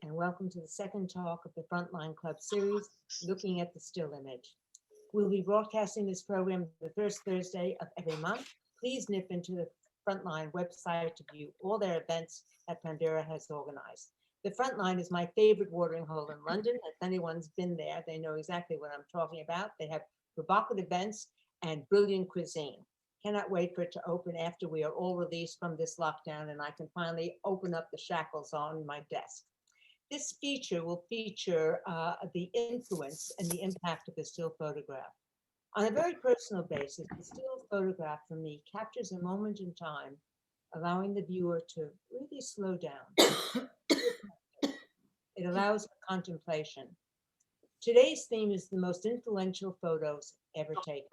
and welcome to the second talk of the Frontline Club series, looking at the still image. We'll be broadcasting this program the first Thursday of every month. Please nip into the Frontline website to view all their events that Pandora has organized. The Frontline is my favorite watering hole in London. If anyone's been there, they know exactly what I'm talking about. They have provocative events and brilliant cuisine. Cannot wait for it to open after we are all released from this lockdown and I can finally open up the shackles on my desk. This feature will feature the influence and the impact of the still photograph. On a very personal basis, the still photograph for me captures a moment in time, allowing the viewer to really slow down. It allows for contemplation. Today's theme is the most influential photos ever taken.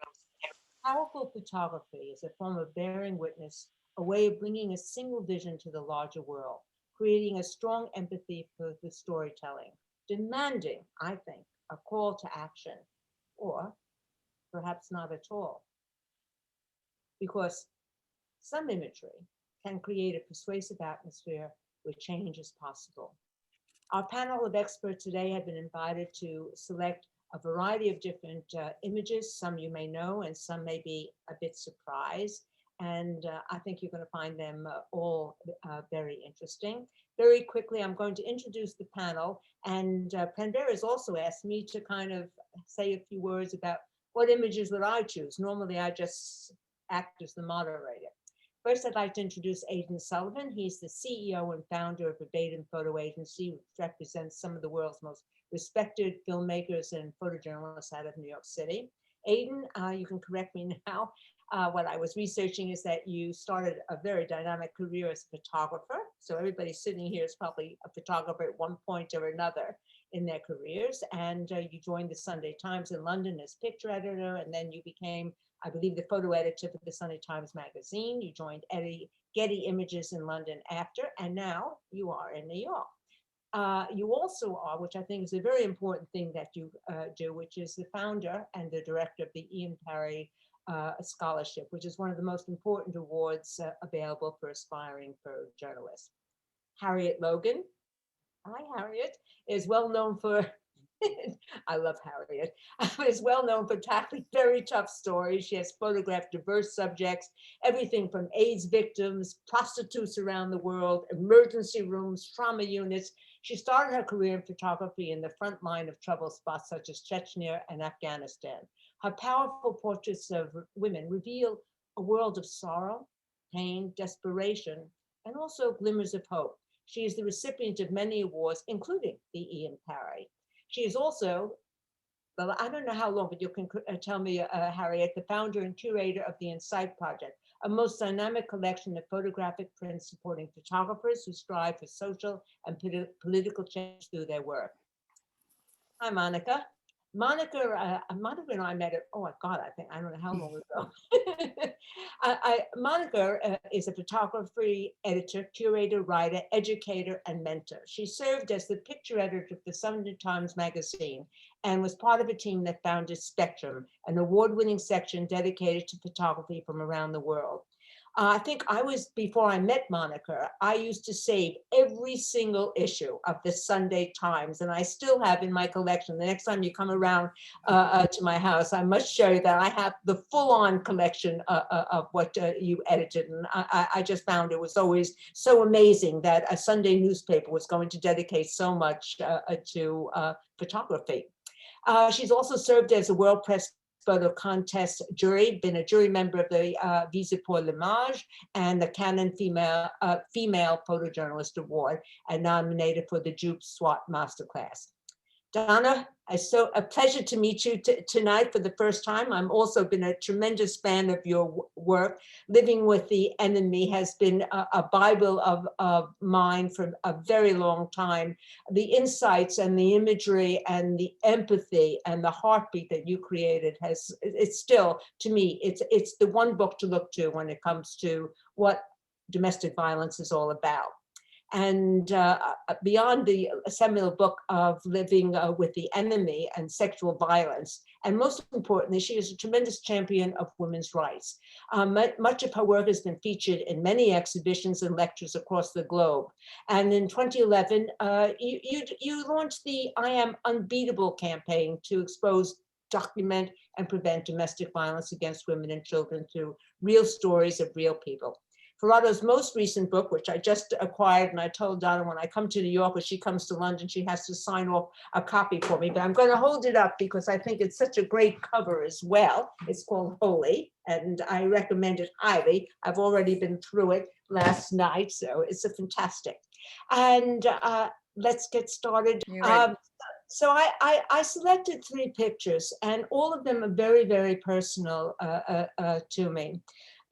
Powerful photography is a form of bearing witness, a way of bringing a single vision to the larger world, creating a strong empathy for the storytelling, demanding, I think, a call to action, or perhaps not at all. Because some imagery can create a persuasive atmosphere where change is possible. Our panel of experts today have been invited to select a variety of different images. Some you may know and some may be a bit surprised. And I think you're going to find them all very interesting. Very quickly, I'm going to introduce the panel. And Pandora has also asked me to kind of say a few words about what images would I choose. Normally, I just act as the moderator. First, I'd like to introduce Aiden Sullivan. He's the CEO and founder of Verbatim Photo Agency, which represents some of the world's most respected filmmakers and photojournalists out of New York City. Aiden, you can correct me now. What I was researching is that you started a very dynamic career as a photographer. So everybody sitting here is probably a photographer at one point or another in their careers. And you joined the Sunday Times in London as picture editor, and then you became, I believe, the photo editor for the Sunday Times magazine. You joined Getty Images in London after, and now you are in New York. You also are, which I think is a very important thing that you do, which is the founder and the director of the Ian Parry Scholarship, which is one of the most important awards available for aspiring photojournalists. Harriet Logan, hi Harriet, is well known for, I love Harriet, is well known for tackling very tough stories. She has photographed diverse subjects, everything from AIDS victims, prostitutes around the world, emergency rooms, trauma units. She started her career in photography in the front line of trouble spots such as Chechnya and Afghanistan. Her powerful portraits of women reveal a world of sorrow, pain, desperation, and also glimmers of hope. She is the recipient of many awards, including the Ian Parry. She is also, well, I don't know how long, but you can tell me, Harriet, the founder and curator of the INCITE project, a most dynamic collection of photographic prints supporting photographers who strive for social and political change through their work. Hi, Monica. Monica and I met at, oh my God, I don't know how long ago. Monica is a photography editor, curator, writer, educator, and mentor. She served as the picture editor of the Sunday Times magazine and was part of a team that founded Spectrum, an award-winning section dedicated to photography from around the world. I think before I met Monica, I used to save every single issue of the Sunday Times, and I still have in my collection. The next time you come around to my house, I must show you that I have the full-on collection of what you edited. And I just found it was always so amazing that a Sunday newspaper was going to dedicate so much to photography. She's also served as a World Press Photo Contest jury, been a jury member of the Visa pour l'Image and the Canon Female Photojournalist Award, and nominated for the Jupe SWAT Masterclass. Donna, it's so a pleasure to meet you tonight for the first time. I'm also been a tremendous fan of your work. Living with the Enemy has been a Bible of mine for a very long time. The insights and the imagery and the empathy and the heartbeat that you created it's still, to me, it's the one book to look to when it comes to what domestic violence is all about. and beyond the seminal book of Living with the Enemy and Sexual Violence. And most importantly, she is a tremendous champion of women's rights. Much of her work has been featured in many exhibitions and lectures across the globe. And in 2011, you launched the I Am Unbeatable campaign to expose, document, and prevent domestic violence against women and children through real stories of real people. Ferrato's most recent book, which I just acquired, and I told Donna when I come to New York, when she comes to London, she has to sign off a copy for me, but I'm going to hold it up because I think it's such a great cover as well. It's called Holy, and I recommend it highly. I've already been through it last night, so it's a fantastic. And let's get started. So I selected 3 pictures, and all of them are very, very personal to me.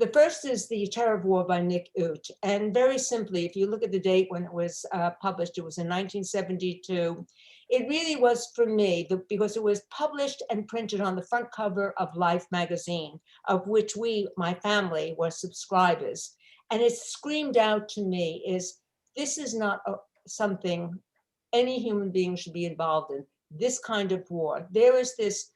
The first is The Terror of War by Nick Oot. And very simply, if you look at the date when it was published, it was in 1972. It really was for me, because it was published and printed on the front cover of Life magazine, of which we, my family, were subscribers. And it screamed out to me is, this is not something any human being should be involved in, this kind of war. There is this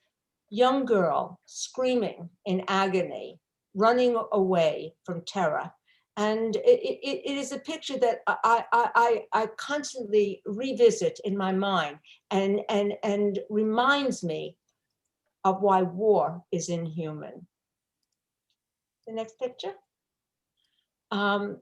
young girl screaming in agony, running away from terror. And it is a picture that I constantly revisit in my mind and reminds me of why war is inhuman. The next picture. The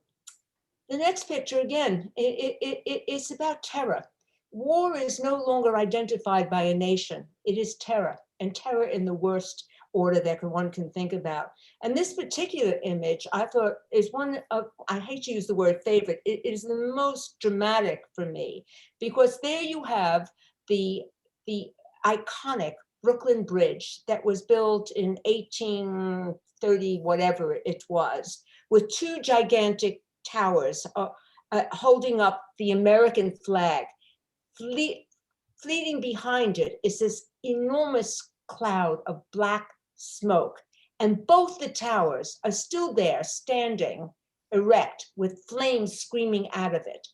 next picture, again, it's about terror. War is no longer identified by a nation. It is terror, and terror in the worst order that one can think about. And this particular image, I thought, is one of, I hate to use the word favorite, it is the most dramatic for me, because there you have the iconic Brooklyn Bridge that was built in 1830, whatever it was, with 2 gigantic towers holding up the American flag. Fleeting behind it is this enormous cloud of black smoke, and both the towers are still there, standing erect with flames screaming out of it.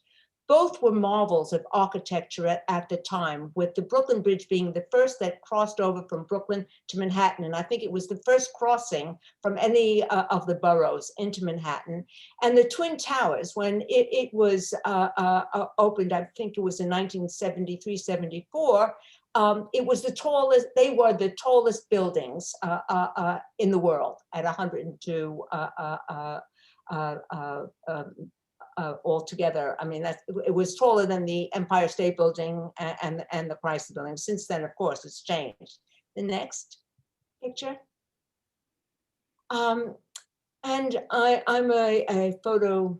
Both were marvels of architecture at the time, with the Brooklyn Bridge being the first that crossed over from Brooklyn to Manhattan. And I think it was the first crossing from any of the boroughs into Manhattan. And the Twin Towers, when it was opened, I think it was in 1973, 74, it was the tallest, they were the tallest buildings in the world at 102 altogether. I mean, it was taller than the Empire State Building and the Chrysler Building. Since then, of course, it's changed. The next picture. And I'm a photo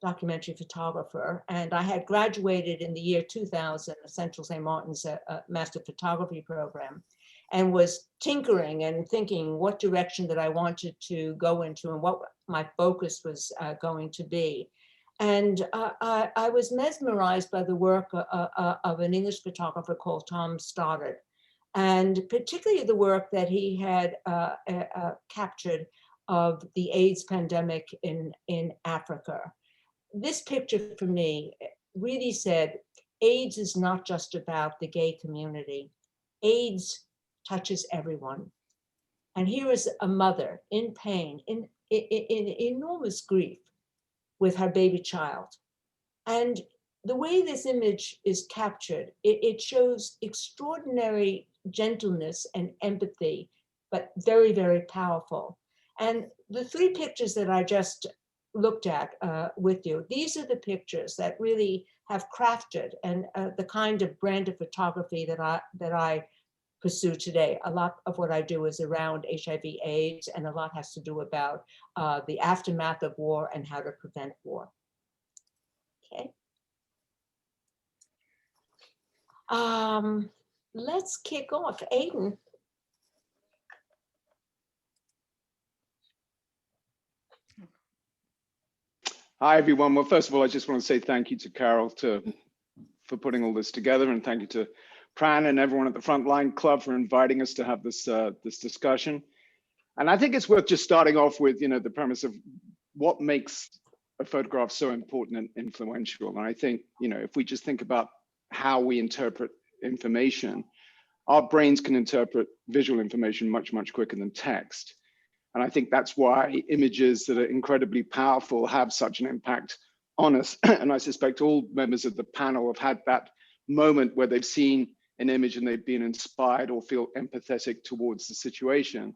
documentary photographer, and I had graduated in the year 2000 at Central St. Martin's Master Photography program, and was tinkering and thinking what direction that I wanted to go into and what my focus was going to be. And I was mesmerized by the work of an English photographer called Tom Stoddard, and particularly the work that he had captured of the AIDS pandemic in Africa. This picture for me really said, AIDS is not just about the gay community. AIDS touches everyone. And here is a mother in pain, in enormous grief, with her baby child. And the way this image is captured, it shows extraordinary gentleness and empathy, but very, very powerful. And the 3 pictures that I just looked at with you, these are the pictures that really have crafted and the kind of brand of photography that I pursue today. A lot of what I do is around HIV/AIDS, and a lot has to do about the aftermath of war and how to prevent war. Okay. Let's kick off. Aiden. Hi, everyone. Well, first of all, I just want to say thank you to Carol for putting all this together, and thank you to Pran and everyone at the Frontline Club for inviting us to have this this discussion. And I think it's worth just starting off with, the premise of what makes a photograph so important and influential. And I think, you know, if we just think about how we interpret information, our brains can interpret visual information much, much quicker than text. And I think that's why images that are incredibly powerful have such an impact on us. And I suspect all members of the panel have had that moment where they've seen an image and they've been inspired or feel empathetic towards the situation.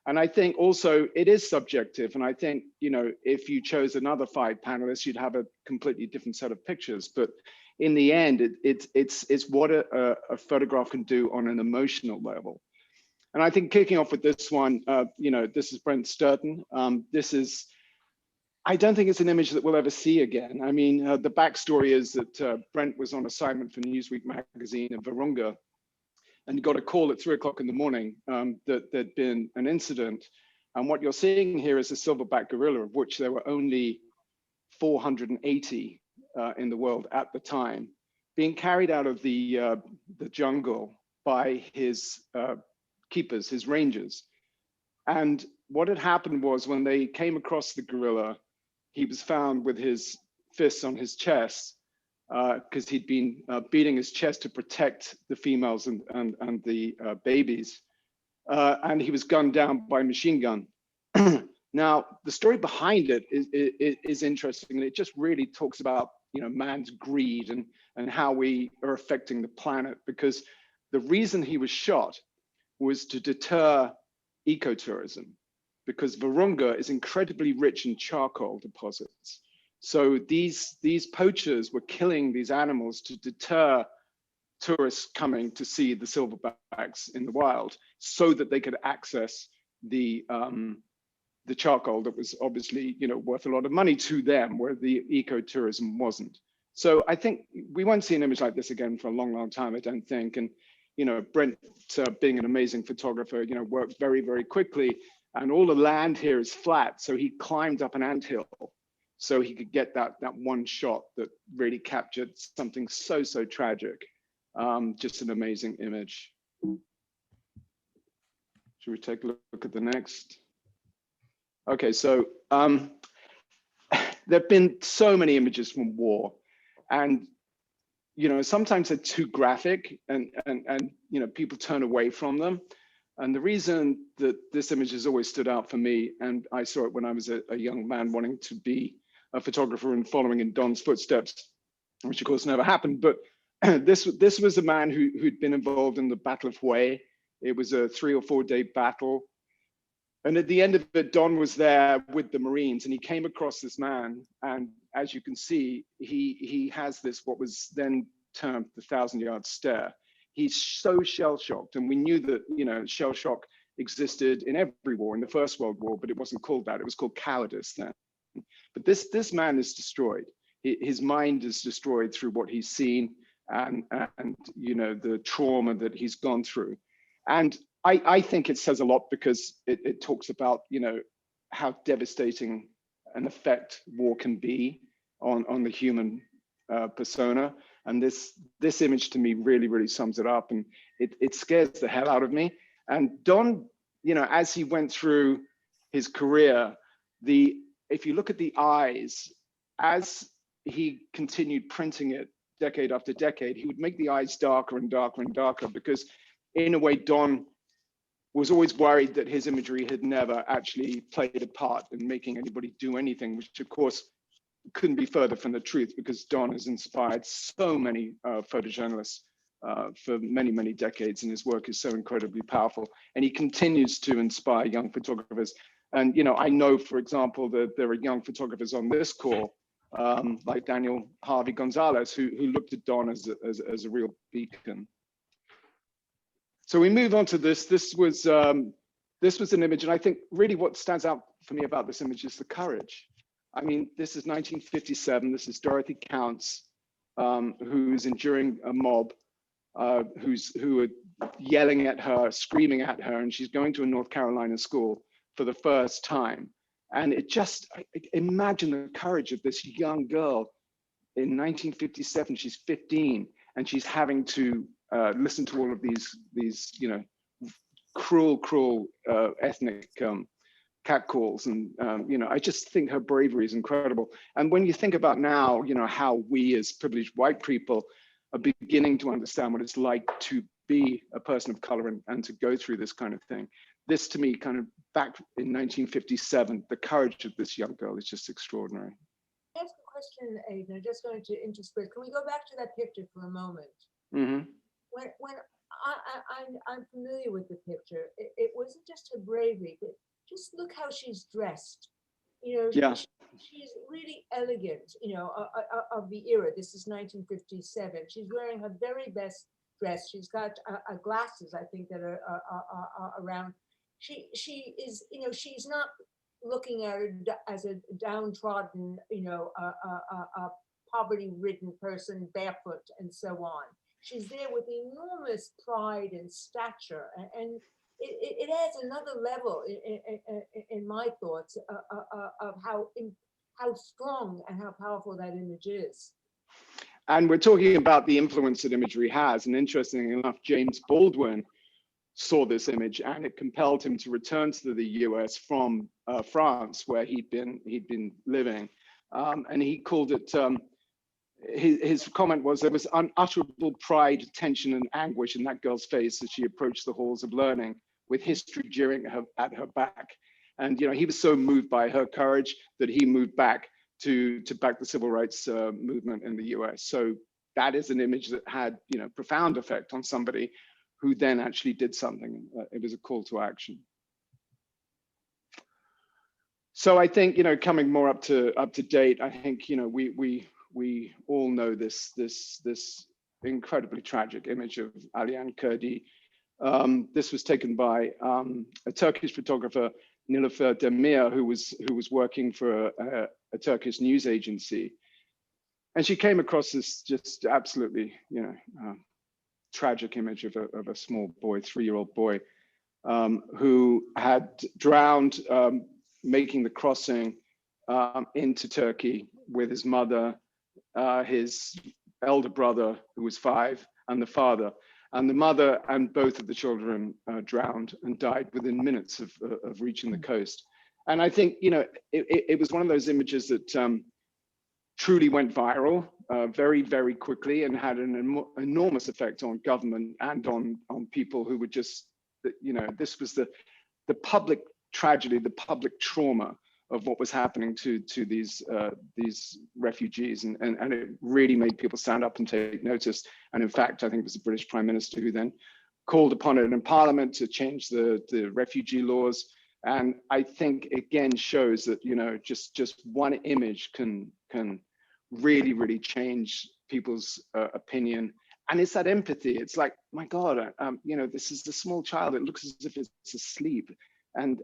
And I think also it is subjective. And I think, you know, if you chose another 5 panelists, you'd have a completely different set of pictures. But in the end, it's what a photograph can do on an emotional level. And I think kicking off with this one, you know, this is Brent Sturton. I don't think it's an image that we'll ever see again. I mean, the backstory is that Brent was on assignment for Newsweek magazine in Virunga and got a call at 3 o'clock in the morning that there'd been an incident. And what you're seeing here is a silverback gorilla, of which there were only 480 in the world at the time, being carried out of the jungle by his keepers, his rangers. And what had happened was when they came across the gorilla, he was found with his fists on his chest because he'd been beating his chest to protect the females and the babies. And he was gunned down by a machine gun. Now, the story behind it is interesting. And it just really talks about, you know, man's greed and how we are affecting the planet, because the reason he was shot was to deter ecotourism, because Virunga is incredibly rich in charcoal deposits. So these poachers were killing these animals to deter tourists coming to see the silverbacks in the wild, so that they could access the charcoal that was obviously, you know, worth a lot of money to them, where the ecotourism wasn't. So I think we won't see an image like this again for a long, long time, I don't think. And, you know, Brent, being an amazing photographer, you know, worked very, very quickly. And all the land here is flat. So he climbed up an anthill so he could get that one shot that really captured something so, so tragic. Just an amazing image. Should we take a look at the next? Okay, so there've been so many images from war, and you know, sometimes they're too graphic, and you know, people turn away from them. And the reason that this image has always stood out for me, and I saw it when I was a young man wanting to be a photographer and following in Don's footsteps, which of course never happened. But this was a man who'd been involved in the Battle of Hue. It was a 3 or 4 day battle. And at the end of it, Don was there with the Marines, and he came across this man. And as you can see, he has this, what was then termed the 1,000-yard stare. He's so shell-shocked. And we knew that, you know, shell shock existed in every war, in the First World War, but it wasn't called that. It was called cowardice then. But this man is destroyed. His mind is destroyed through what he's seen and you know, the trauma that he's gone through. And I think it says a lot, because it talks about, you know, how devastating an effect war can be on the human persona. And this image to me really, really sums it up, and it scares the hell out of me. And Don, you know, as he went through his career, if you look at the eyes, as he continued printing it decade after decade, he would make the eyes darker and darker and darker, because in a way, Don was always worried that his imagery had never actually played a part in making anybody do anything, which of course couldn't be further from the truth, because Don has inspired so many photojournalists for many, many decades, and his work is so incredibly powerful. And he continues to inspire young photographers. And, you know, I know, for example, that there are young photographers on this call, like Daniel Harvey Gonzalez, who looked at Don as a real beacon. So we move on to this. This was an image, and I think really what stands out for me about this image is the courage. I mean, this is 1957. This is Dorothy Counts, who's enduring a mob, who are yelling at her, screaming at her, and she's going to a North Carolina school for the first time. And imagine the courage of this young girl in 1957. She's 15, and she's having to listen to all of these, you know, cruel ethnic catcalls. And, I just think her bravery is incredible. And when you think about now, how we as privileged white people are beginning to understand what it's like to be a person of color and to go through this kind of thing. This to me, kind of back in 1957, the courage of this young girl is just extraordinary. Ask a question, Aiden. I'm just going to intersperse. Can we go back to that picture for a moment? Mm-hmm. When I'm familiar with the picture, it wasn't just her bravery, but just look how she's dressed. Yeah. She's really elegant, of the era. This is 1957. She's wearing her very best dress. She's got glasses, I think, that are around. She is, she's not looking at her as a downtrodden, a poverty-ridden person, barefoot, and so on. She's there with enormous pride and stature, and it adds another level in my thoughts of how strong and how powerful that image is. And we're talking about the influence that imagery has. And interestingly enough, James Baldwin saw this image, and it compelled him to return to the US from France, where he'd been living, and he called it. His comment was, there was unutterable pride, tension, and anguish in that girl's face as she approached the halls of learning, with history jeering at her back. And he was so moved by her courage that he moved back to back the civil rights movement in the US. So that is an image that had profound effect on somebody who then actually did something. It was a call to action. So I think coming more up to date, I think we all know this incredibly tragic image of Aliyan Kurdi. This was taken by a Turkish photographer, Nilüfer Demir, who was working for a Turkish news agency, and she came across this just absolutely tragic image of a small boy, 3-year-old boy, who had drowned making the crossing into Turkey with his mother, his elder brother, who was 5, and the father. And the mother and both of the children drowned and died within minutes of reaching the coast. And I think, it was one of those images that truly went viral very, very quickly, and had an enormous effect on government and on people who were just, this was the public tragedy, the public trauma of what was happening to these refugees, and it really made people stand up and take notice. And in fact, I think it was the British Prime Minister who then called upon it in Parliament to change the refugee laws. And I think again shows that just one image can really change people's opinion. And it's that empathy. It's like, my God, this is a small child. It looks as if it's asleep, and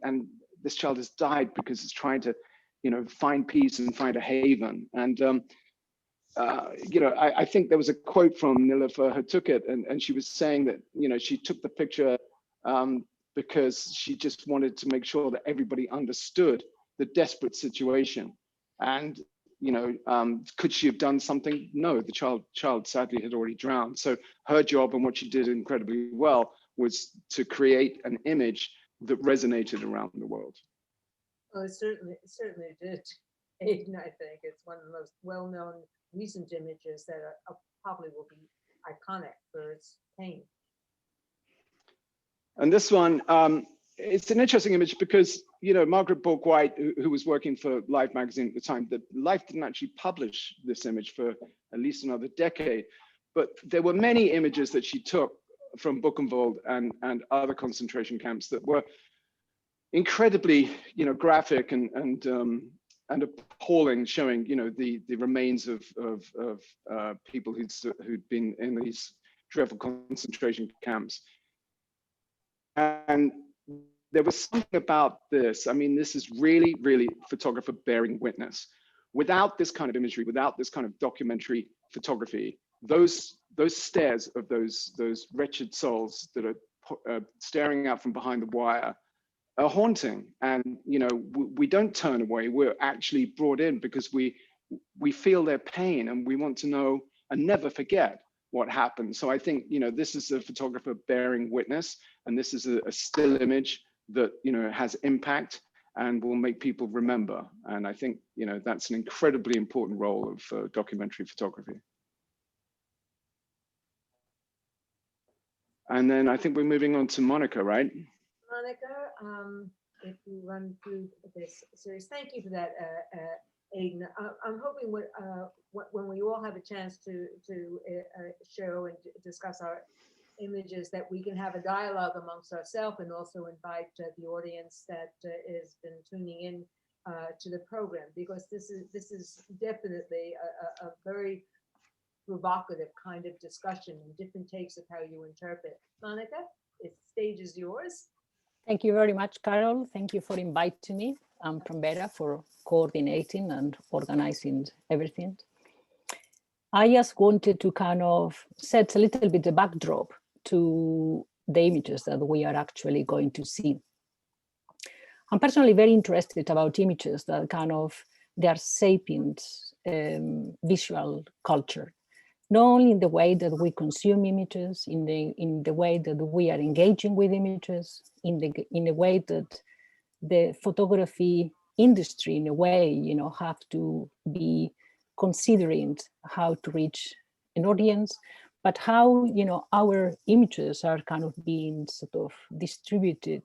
this child has died because it's trying to, find peace and find a haven. And I think there was a quote from Nilüfer who took it, and she was saying that she took the picture because she just wanted to make sure that everybody understood the desperate situation. And could she have done something? No, the child sadly had already drowned. So her job, and what she did incredibly well, was to create an image that resonated around the world. Well, it certainly did, Aiden. I think it's one of the most well-known recent images that probably will be iconic for its pain. And this one, it's an interesting image because, Margaret Bourke-White, who was working for Life magazine at the time, that Life didn't actually publish this image for at least another decade. But there were many images that she took from Buchenwald and other concentration camps that were incredibly, graphic and appalling, showing, the remains of people who'd been in these dreadful concentration camps. And there was something about this. I mean, this is really, really photographer bearing witness. Without this kind of imagery, without this kind of documentary photography, those stares of those wretched souls that are staring out from behind the wire are haunting. And we don't turn away. We're actually brought in because we feel their pain, and we want to know and never forget what happened. So I think this is a photographer bearing witness, and this is a still image that has impact. and will make people remember. And I think, you know, that's an incredibly important role of documentary photography. And then I think we're moving on to Monica, right? Monica, if you run through this series, thank you for that, Aiden. I'm hoping when we all have a chance to show and discuss our images, that we can have a dialogue amongst ourselves and also invite the audience that has been tuning in to the program, because this is definitely a very provocative kind of discussion and different takes of how you interpret. Monica, the stage is yours. Thank you very much, Carol. Thank you for inviting me. I'm from Bera for coordinating and organizing everything. I just wanted to kind of set a little bit the backdrop to the images that we are actually going to see. I'm personally very interested about images that kind of, they are shaping visual culture, not only in the way that we consume images, in the way that we are engaging with images, in the way that the photography industry, in a way, you know, have to be considering how to reach an audience, but how, you know, our images are kind of being sort of distributed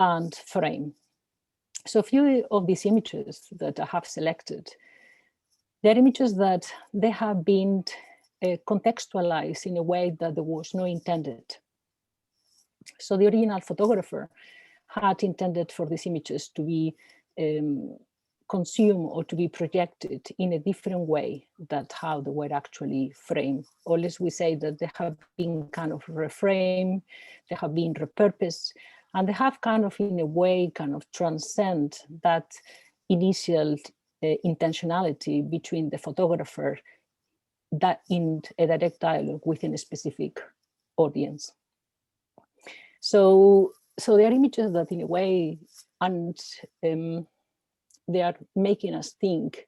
and framed. So a few of these images that I have selected, they're images that they have been contextualized in a way that there was no intended. So the original photographer had intended for these images to be consumed or to be projected in a different way than how they were actually framed. Or as we say that they have been kind of reframed, they have been repurposed, and they have kind of in a way kind of transcend that initial intentionality between the photographer that in a direct dialogue within a specific audience. So there are images that in a way, and they are making us think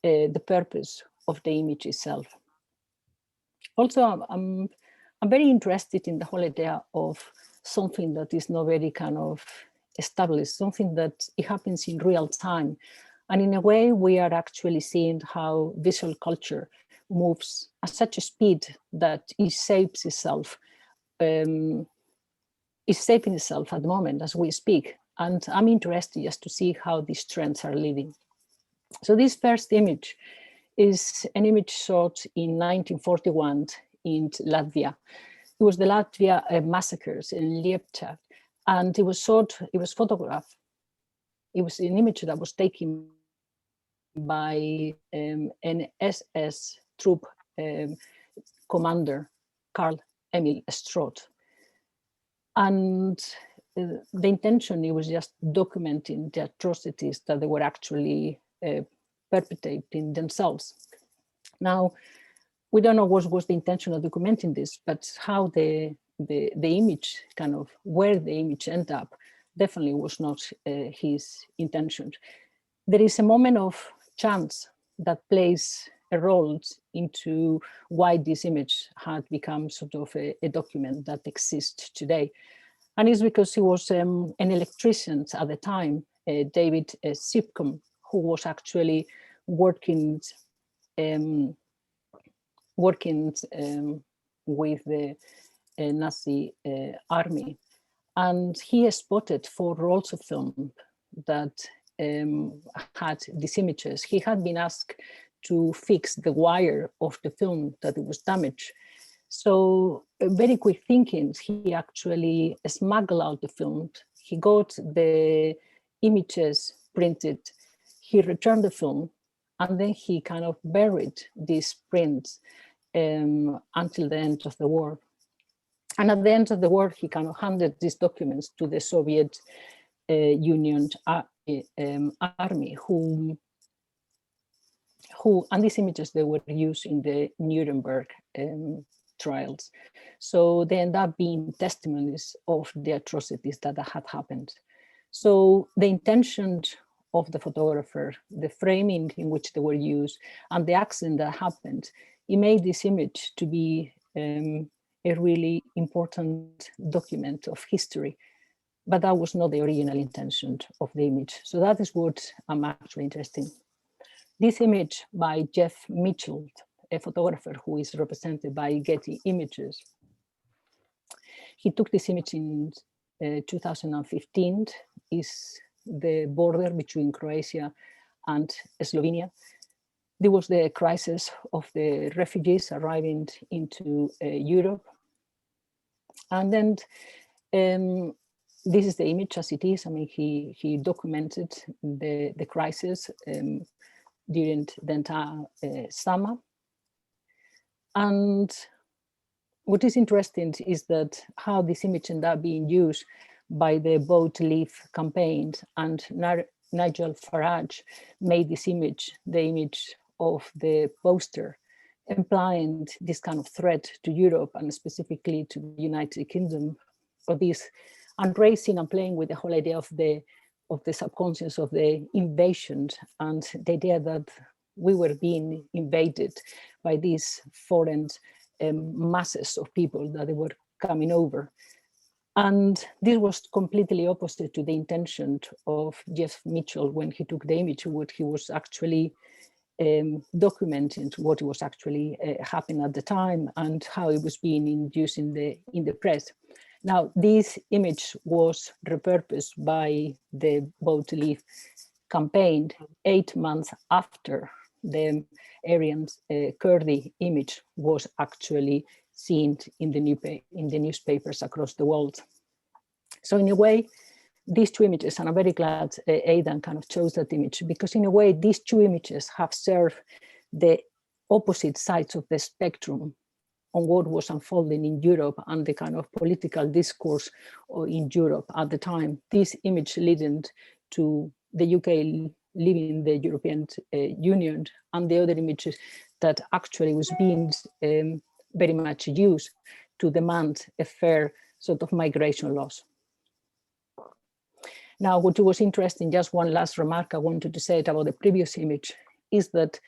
the purpose of the image itself. Also, I'm very interested in the whole idea of something that is not very kind of established, something that it happens in real time. And in a way, we are actually seeing how visual culture moves at such a speed that it shapes itself. It's shaping itself at the moment as we speak. And I'm interested just to see how these trends are leading. So this first image is an image shot in 1941 in Latvia. It was the Latvia massacres in Leipzig. And it was photographed. It was an image that was taken by an SS troop commander, Karl Emil Stroth. And the intention, it was just documenting the atrocities that they were actually perpetrating themselves. Now, we don't know what was the intention of documenting this, but how the image kind of, where the image ended up, definitely was not his intention. There is a moment of chance that plays a role into why this image had become sort of a document that exists today. And it's because he was an electrician at the time, David Sipcom, who was actually working with the Nazi army. And he spotted 4 rolls of film that had these images. He had been asked to fix the wire of the film that it was damaged. So very quick thinking, he actually smuggled out the film. He got the images printed, he returned the film, and then he kind of buried these prints until the end of the war. And at the end of the war, he kind of handed these documents to the Soviet Union army, who, and these images, they were used in the Nuremberg trials. So they end up being testimonies of the atrocities that had happened. So the intention of the photographer, the framing in which they were used, and the accident that happened, it made this image to be a really important document of history. but that was not the original intention of the image. So that is what I'm actually interested in. This image by Jeff Mitchell, a photographer who is represented by Getty Images. He took this image in 2015, is the border between Croatia and Slovenia. There was the crisis of the refugees arriving into Europe. And then this is the image as it is. I mean, he documented the crisis during the entire summer. And what is interesting is that how this image ended up being used by the Vote Leave campaign, and Nigel Farage made this image the image of the poster, implying this kind of threat to Europe and specifically to the United Kingdom, or this, and raising and playing with the whole idea of the subconscious of the invasion and the idea that we were being invaded by these foreign masses of people that they were coming over. And this was completely opposite to the intention of Jeff Mitchell when he took the image. What he was actually documenting what was actually happening at the time and how it was being used in the press. Now, this image was repurposed by the Vote Leave campaign 8 months after the Aryan Kurdi image was actually seen in the newspapers across the world. So in a way, these two images, and I'm very glad Aidan kind of chose that image, because in a way, these two images have served the opposite sides of the spectrum on what was unfolding in Europe and the kind of political discourse in Europe at the time. This image leading to the UK leaving the European Union, and the other images that actually was being very much used to demand a fair sort of migration laws. Now, what was interesting, just one last remark I wanted to say about the previous image, is that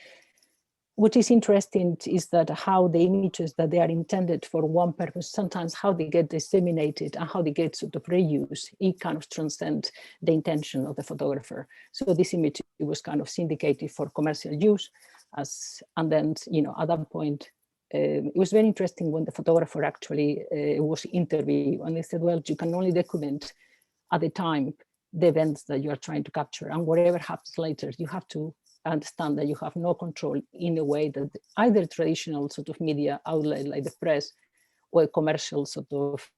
what is interesting is that how the images that they are intended for one purpose, sometimes how they get disseminated and how they get sort of reused, it kind of transcends the intention of the photographer. So this image, it was kind of syndicated for commercial use, and then, you know, at that point, it was very interesting when the photographer actually was interviewed, and they said, well, you can only document at the time the events that you are trying to capture, and whatever happens later, you have to understand that you have no control in a way that either traditional sort of media outlet like the press or a commercial sort of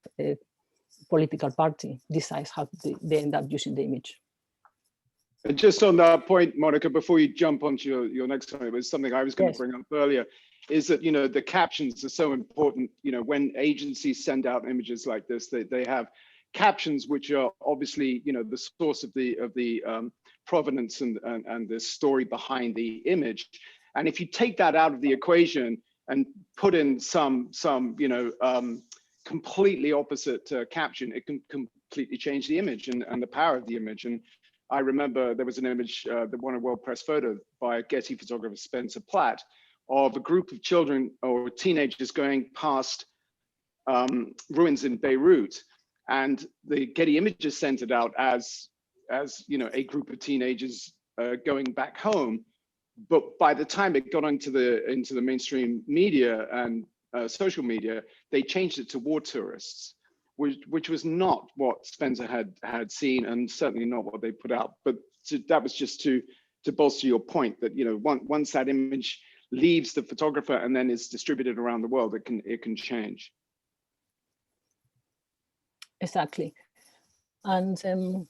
political party decides how they end up using the image. And just on that point, Monica, before you jump onto your next one, it was something I was going to bring up earlier, is that, you know, the captions are so important. You know, when agencies send out images like this, they have captions which are obviously, you know, the source of the provenance and the story behind the image. And if you take that out of the equation and put in some you know, completely opposite caption, it can completely change the image and the power of the image. And I remember there was an image that won a World Press Photo by a Getty photographer, Spencer Platt, of a group of children or teenagers going past ruins in Beirut. And the Getty Images sent it out as you know, a group of teenagers going back home. But by the time it got into the mainstream media and social media, they changed it to war tourists, which was not what Spencer had seen, and certainly not what they put out. But that was just to bolster your point that, you know, once that image leaves the photographer and then is distributed around the world, it can change. Exactly. And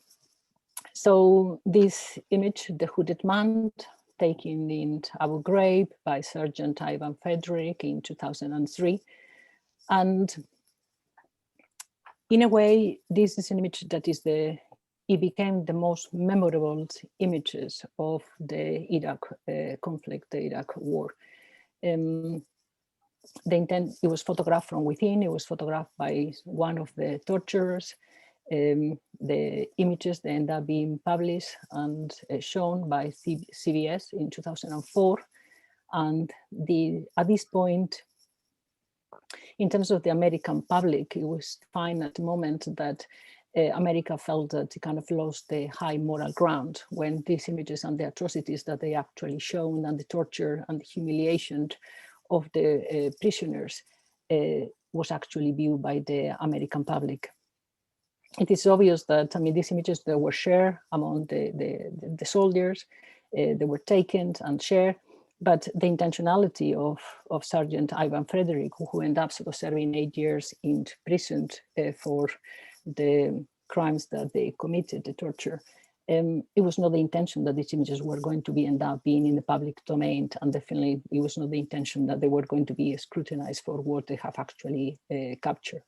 so this image, the hooded man, taken in Abu Ghraib by Sergeant Ivan Frederick in 2003. And in a way, this is an image that is it became the most memorable images of the Iraq conflict, the Iraq war. The intent, it was photographed from within, it was photographed by one of the torturers. The images, they end up being published and shown by CBS in 2004. And at this point, in terms of the American public, it was fine at the moment that America felt that it kind of lost the high moral ground when these images and the atrocities that they actually shown and the torture and the humiliation of the prisoners was actually viewed by the American public. It is obvious that, I mean, these images that were shared among the soldiers, they were taken and shared, but the intentionality of Sergeant Ivan Frederick, who ended up sort of serving 8 years in prison for the crimes that they committed, the torture, it was not the intention that these images were going to end up being in the public domain, and definitely it was not the intention that they were going to be scrutinized for what they have actually captured.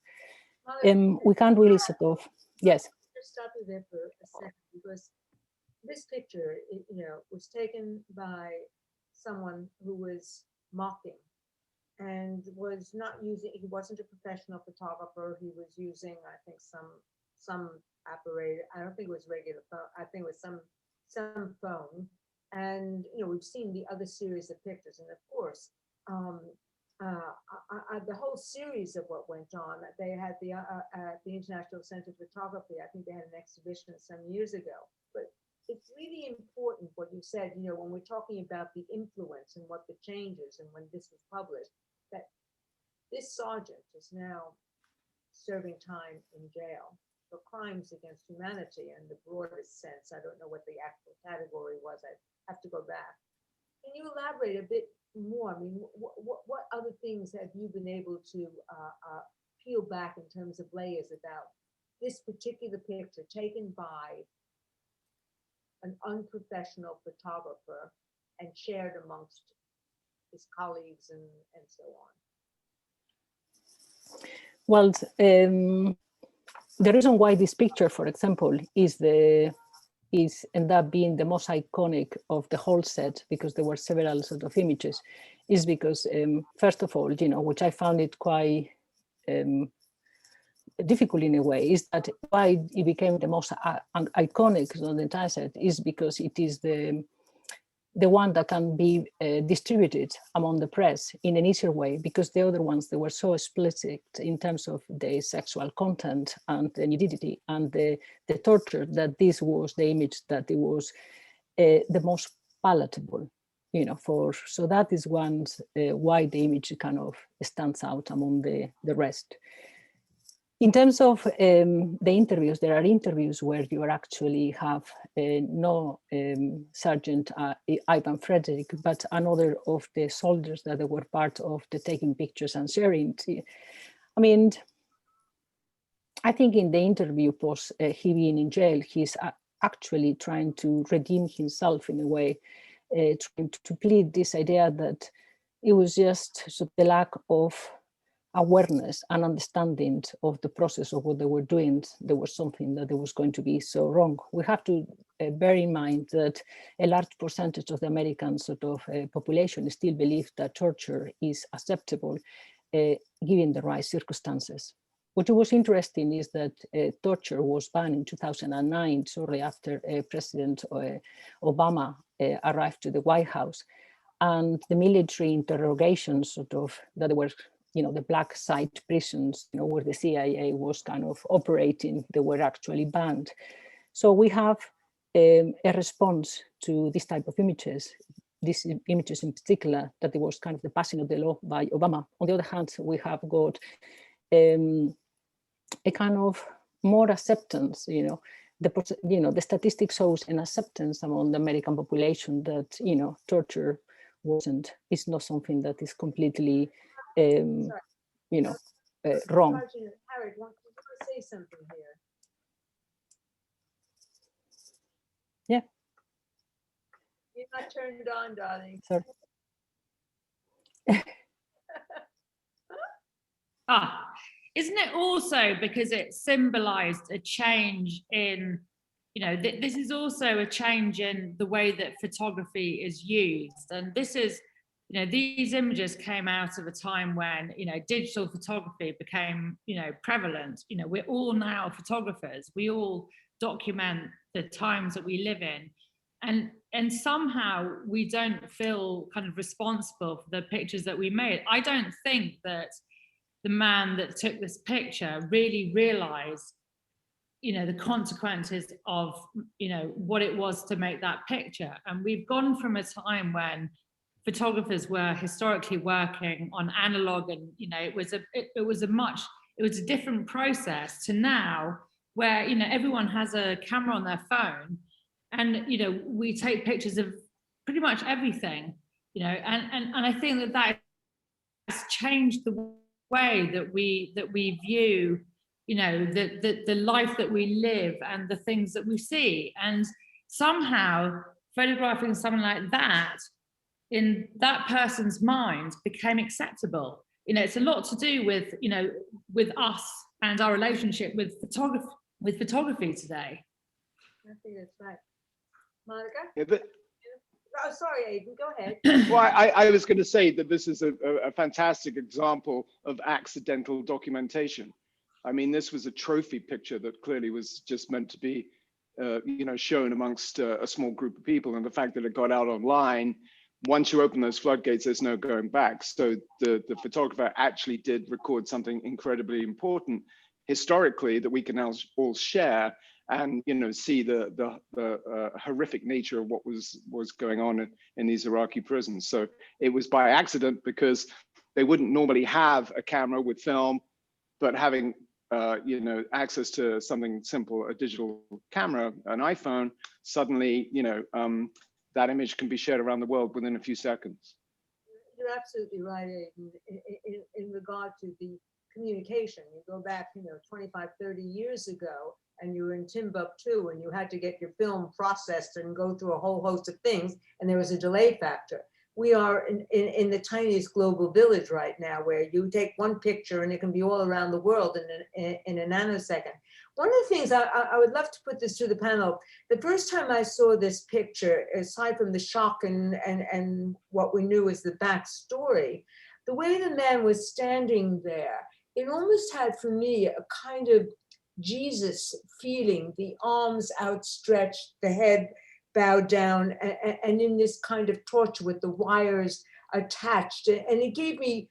We can't really sort of, yes. Just stop you there for a second, because this picture, was taken by someone who was mocking and was not using, he wasn't a professional photographer. He was using, I think, some apparatus. I don't think it was regular phone. I think it was some phone. And, we've seen the other series of pictures. And of course, the whole series of what went on, they had at the International Center for Photography, I think they had an exhibition some years ago. But it's really important what you said, when we're talking about the influence and what the changes and when this was published, that this sergeant is now serving time in jail for crimes against humanity in the broadest sense. I don't know what the actual category was. I have to go back. Can you elaborate a bit more? I mean, what other things have you been able to peel back in terms of layers about this particular picture taken by an unprofessional photographer and shared amongst his colleagues and so on? Well, the reason why this picture, for example, is end up being the most iconic of the whole set, because there were several sort of images, is because first of all, which I found it quite difficult in a way, is that why it became the most iconic on the entire set is because it is the one that can be distributed among the press in an easier way, because the other ones, they were so explicit in terms of the sexual content and the nudity and the torture, that this was the image that it was the most palatable, so that is one why the image kind of stands out among the rest. In terms of the interviews, there are interviews where you actually have no Sergeant Ivan Frederick, but another of the soldiers that were part of the taking pictures and sharing. I mean, I think in the interview post he being in jail, he's actually trying to redeem himself in a way, trying to plead this idea that it was just the lack of awareness and understanding of the process of what they were doing. There was something that there was going to be so wrong. We have to bear in mind that a large percentage of the American sort of population still believe that torture is acceptable given the right circumstances. What was interesting is that torture was banned in 2009, shortly after President Obama arrived to the White House, and the military interrogations that were the black site prisons, where the CIA was kind of operating, they were actually banned. So we have a response to this type of images, these images in particular, that it was kind of the passing of the law by Obama. On the other hand, we have got a kind of more acceptance, the statistics shows an acceptance among the American population that, torture is not something that is completely wrong. Sergeant Harriet, want to say something here? Yeah. You're not turned on, darling. Sorry. Isn't it also because it symbolized a change in, this is also a change in the way that photography is used. And this is, these images came out of a time when, digital photography became, prevalent. We're all now photographers. We all document the times that we live in. And somehow we don't feel kind of responsible for the pictures that we made. I don't think that the man that took this picture really realized you know, the consequences of, you know, what it was to make that picture. And we've gone from a time when photographers were historically working on analog, and, you know, it was a different process, to now where, you know, everyone has a camera on their phone, and, you know, we take pictures of pretty much everything, you know, and I think that has changed the way that we view, you know, the life that we live and the things that we see. And somehow photographing someone like that in that person's mind became acceptable. You know, it's a lot to do with, you know, with us and our relationship with photography today. I think that's right. Monica? Yeah, but, Oh, sorry, Aidan, go ahead. well, I was going to say that this is a fantastic example of accidental documentation. I mean, this was a trophy picture that clearly was just meant to be, you know, shown amongst a small group of people. And the fact that it got out online, once you open those floodgates, there's no going back. So the photographer actually did record something incredibly important historically that we can now all share, and, you know, see the horrific nature of what was going on in these Iraqi prisons. So it was by accident, because they wouldn't normally have a camera with film, but having you know, access to something simple, a digital camera, an iPhone, suddenly, you know, that image can be shared around the world within a few seconds. You're absolutely right, Aidan, in regard to the communication. You go back, you know, 25, 30 years ago, and you were in Timbuktu, and you had to get your film processed and go through a whole host of things, and there was a delay factor. We are in the tiniest global village right now, where you take one picture and it can be all around the world in a nanosecond. One of the things I would love to put this to the panel, the first time I saw this picture, aside from the shock and what we knew as the backstory, the way the man was standing there, it almost had for me a kind of Jesus feeling, the arms outstretched, the head bowed down, and in this kind of torture with the wires attached. And it gave me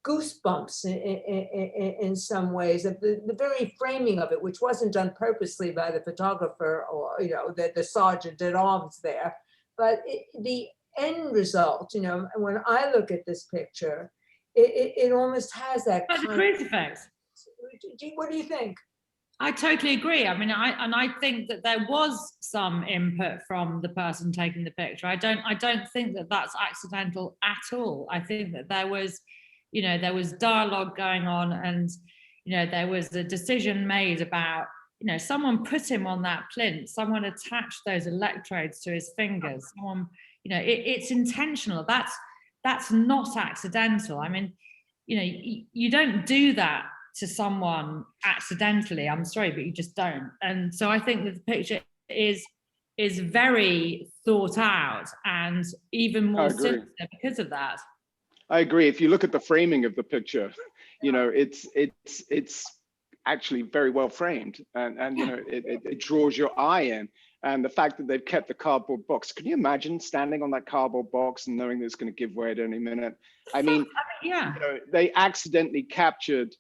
goosebumps in some ways, of the very framing of it, which wasn't done purposely by the photographer or, you know, the sergeant at arms there. But the end result, you know, when I look at this picture, it almost has that But the crucifix. What do you think? I totally agree. I mean, I think that there was some input from the person taking the picture. I don't think that that's accidental at all. I think that there was, you know, there was dialogue going on, and, you know, there was a decision made about, you know, someone put him on that plinth, someone attached those electrodes to his fingers, someone, you know, it's intentional. That's not accidental. I mean, you know, you don't do that to someone accidentally. I'm sorry, but you just don't. And so I think that the picture is very thought out, and even more sinister because of that. I agree. If you look at the framing of the picture, you know, it's actually very well framed, and you know, it draws your eye in. And the fact that they've kept the cardboard box, can you imagine standing on that cardboard box and knowing that it's going to give way at any minute? I mean, yeah, you know, they accidentally captured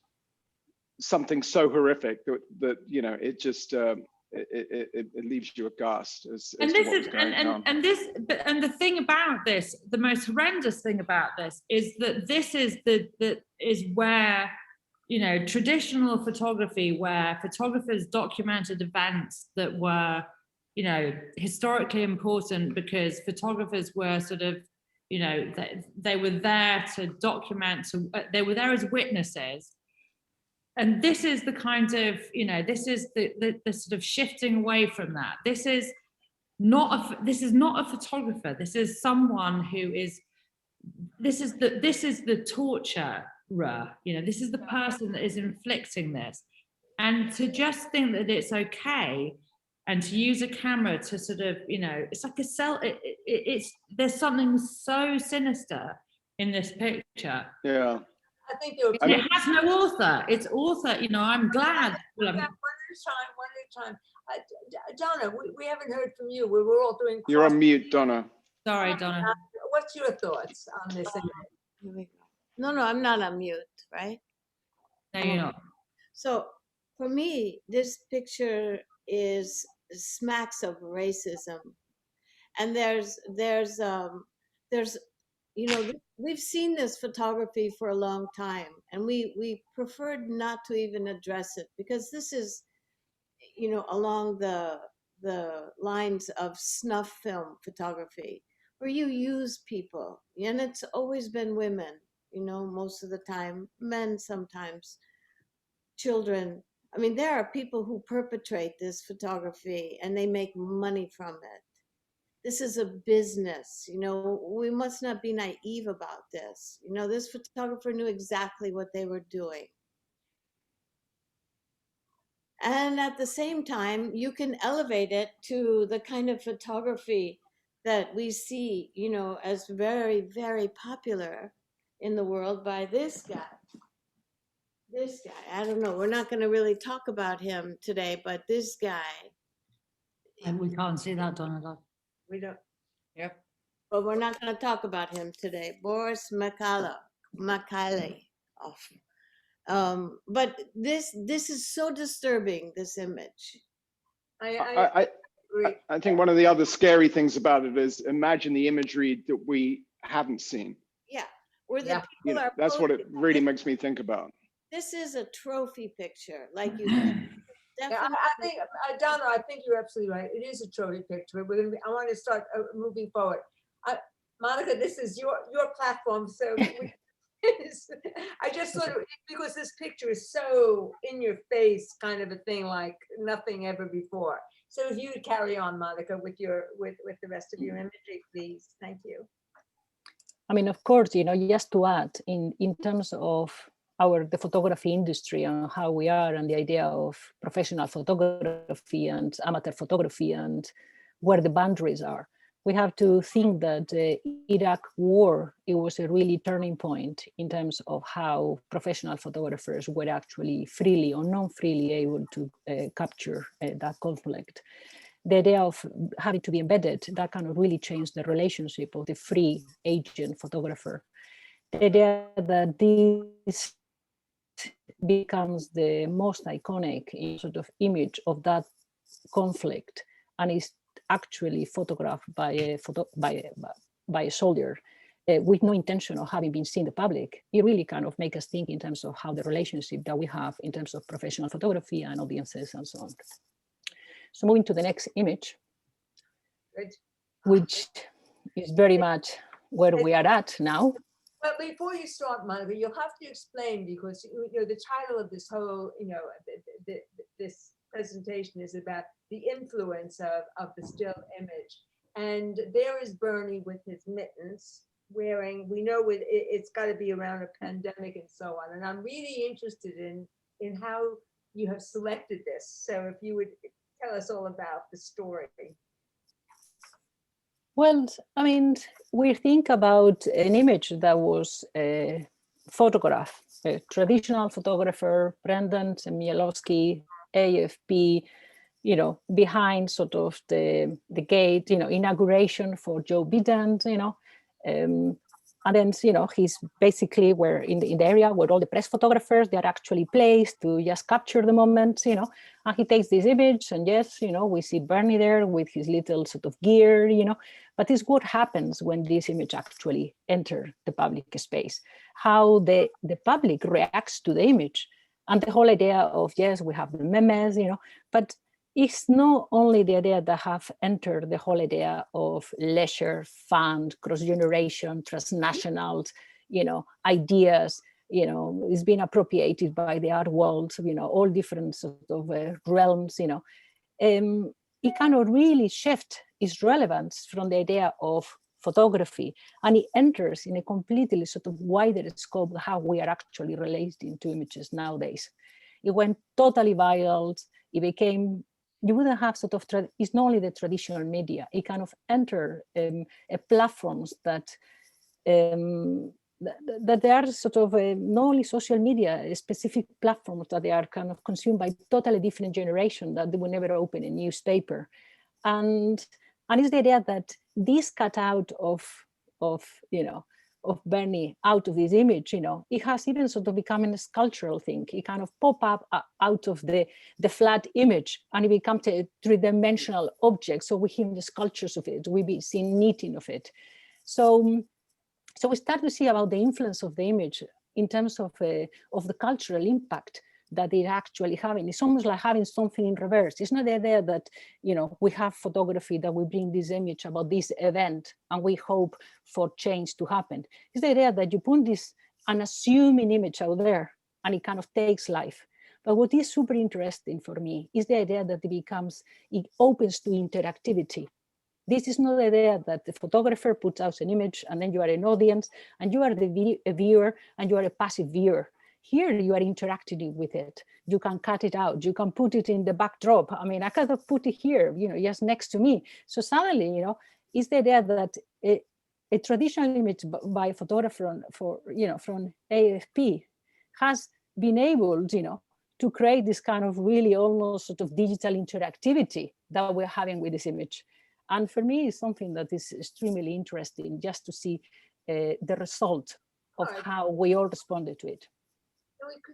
something so horrific that you know, it just it leaves you aghast as and to this what is was going on. and the thing about this, the most horrendous thing about this, is that this is is where, you know, traditional photography, where photographers documented events that were, you know, historically important, because photographers were sort of, you know, they were there to document, they were there as witnesses. And this is the kind of, you know, this is the sort of shifting away from that. This is not a photographer. This is someone who is, this is the torturer, you know, this is the person that is inflicting this. And to just think that it's okay, and to use a camera to sort of, you know, it's like there's something so sinister in this picture. Yeah. I think it has no author. It's author, you know, I'm glad. One at a time. Donna, we haven't heard from you. We were all doing. You're on mute, Donna. Sorry, Donna. What's your thoughts on this? No, I'm not on mute, right? No, you're not. So for me, this picture is smacks of racism. And there's, you know, we've seen this photography for a long time, and we preferred not to even address it because this is, you know, along the lines of snuff film photography, where you use people, and it's always been women, you know, most of the time, men sometimes, children. I mean, there are people who perpetrate this photography and they make money from it. This is a business, you know, we must not be naive about this. You know, this photographer knew exactly what they were doing. And at the same time, you can elevate it to the kind of photography that we see, you know, as very, very popular in the world by this guy. This guy, I don't know, we're not going to really talk about him today, but this guy. And we can't see that, Donna. We don't, Yep. But we're not going to talk about him today. Boris Mikhailov. But this is so disturbing, this image. I agree. I think one of the other scary things about it is imagine the imagery that we haven't seen. Yeah, where the Yeah. people You know, are. that's what it posing. really makes me think about. This is a trophy picture, like you said. Yeah, Definitely. I think, Donna, I think you're absolutely right. It is a trophy picture. But we're gonna be, I want to start moving forward. Monica, this is your platform, so I just sort of, because this picture is so in your face, kind of a thing, like nothing ever before. So if you would carry on, Monica, with the rest of your imagery, please. Thank you. I mean, of course, you know, just to add, in terms of the photography industry and how we are, and the idea of professional photography and amateur photography and where the boundaries are, we have to think that the Iraq war, it was a really turning point in terms of how professional photographers were actually freely or non-freely able to capture that conflict. The idea of having to be embedded, that kind of really changed the relationship of the free agent photographer. The idea that this becomes the most iconic sort of image of that conflict, and is actually photographed by a soldier with no intention of having been seen in the public. It really kind of makes us think in terms of how the relationship that we have in terms of professional photography and audiences and so on. So moving to the next image, Good. which is very much where we are at now. But before you start, Monica, you'll have to explain, because you know the title of this whole, you know, this presentation is about the influence of the still image. And there is Bernie with his mittens wearing, we know it's got to be around a pandemic and so on. And I'm really interested in how you have selected this. So if you would tell us all about the story. Well, I mean, we think about an image that was a photograph, a traditional photographer, Brendan Mielowski, AFP, you know, behind sort of the gate, you know, inauguration for Joe Biden, you know, and then, you know, he's basically where in the area where all the press photographers, they are actually placed to just capture the moment, you know, and he takes this image, and yes, you know, we see Bernie there with his little sort of gear, you know, but it's what happens when this image actually enters the public space, how the public reacts to the image, and the whole idea of, yes, we have the memes, you know, but it's not only the idea that have entered the whole idea of leisure, fun, cross-generation, transnational, you know, ideas, you know, it's been appropriated by the art world, you know, all different sort of realms, you know. It kind of really shift its relevance from the idea of photography, and it enters in a completely sort of wider scope of how we are actually relating to images nowadays. It went totally viral. It became, you wouldn't have sort of, it's not only the traditional media, it kind of entered platforms that they are sort of not only social media, specific platforms that they are kind of consumed by totally different generation that they would never open a newspaper. And it's the idea that this cutout of you know, Bernie out of this image, you know, it has even sort of become a sculptural thing. It kind of pop up out of the flat image, and it becomes a three-dimensional object. So we have the sculptures of it, we be seeing knitting of it. So we start to see about the influence of the image in terms of the cultural impact that it actually having. It's almost like having something in reverse. It's not the idea that, you know, we have photography that we bring this image about this event and we hope for change to happen. It's the idea that you put this unassuming image out there and it kind of takes life. But what is super interesting for me is the idea that it opens to interactivity. This is not the idea that the photographer puts out an image and then you are an audience and you are the viewer and you are a passive viewer. Here you are interacting with it. You can cut it out. You can put it in the backdrop. I mean, I could have put it here, you know, just next to me. So suddenly, you know, it's the idea that a traditional image by a photographer from AFP has been able, you know, to create this kind of really almost sort of digital interactivity that we're having with this image. And for me, it's something that is extremely interesting just to see the result of how we all responded to it.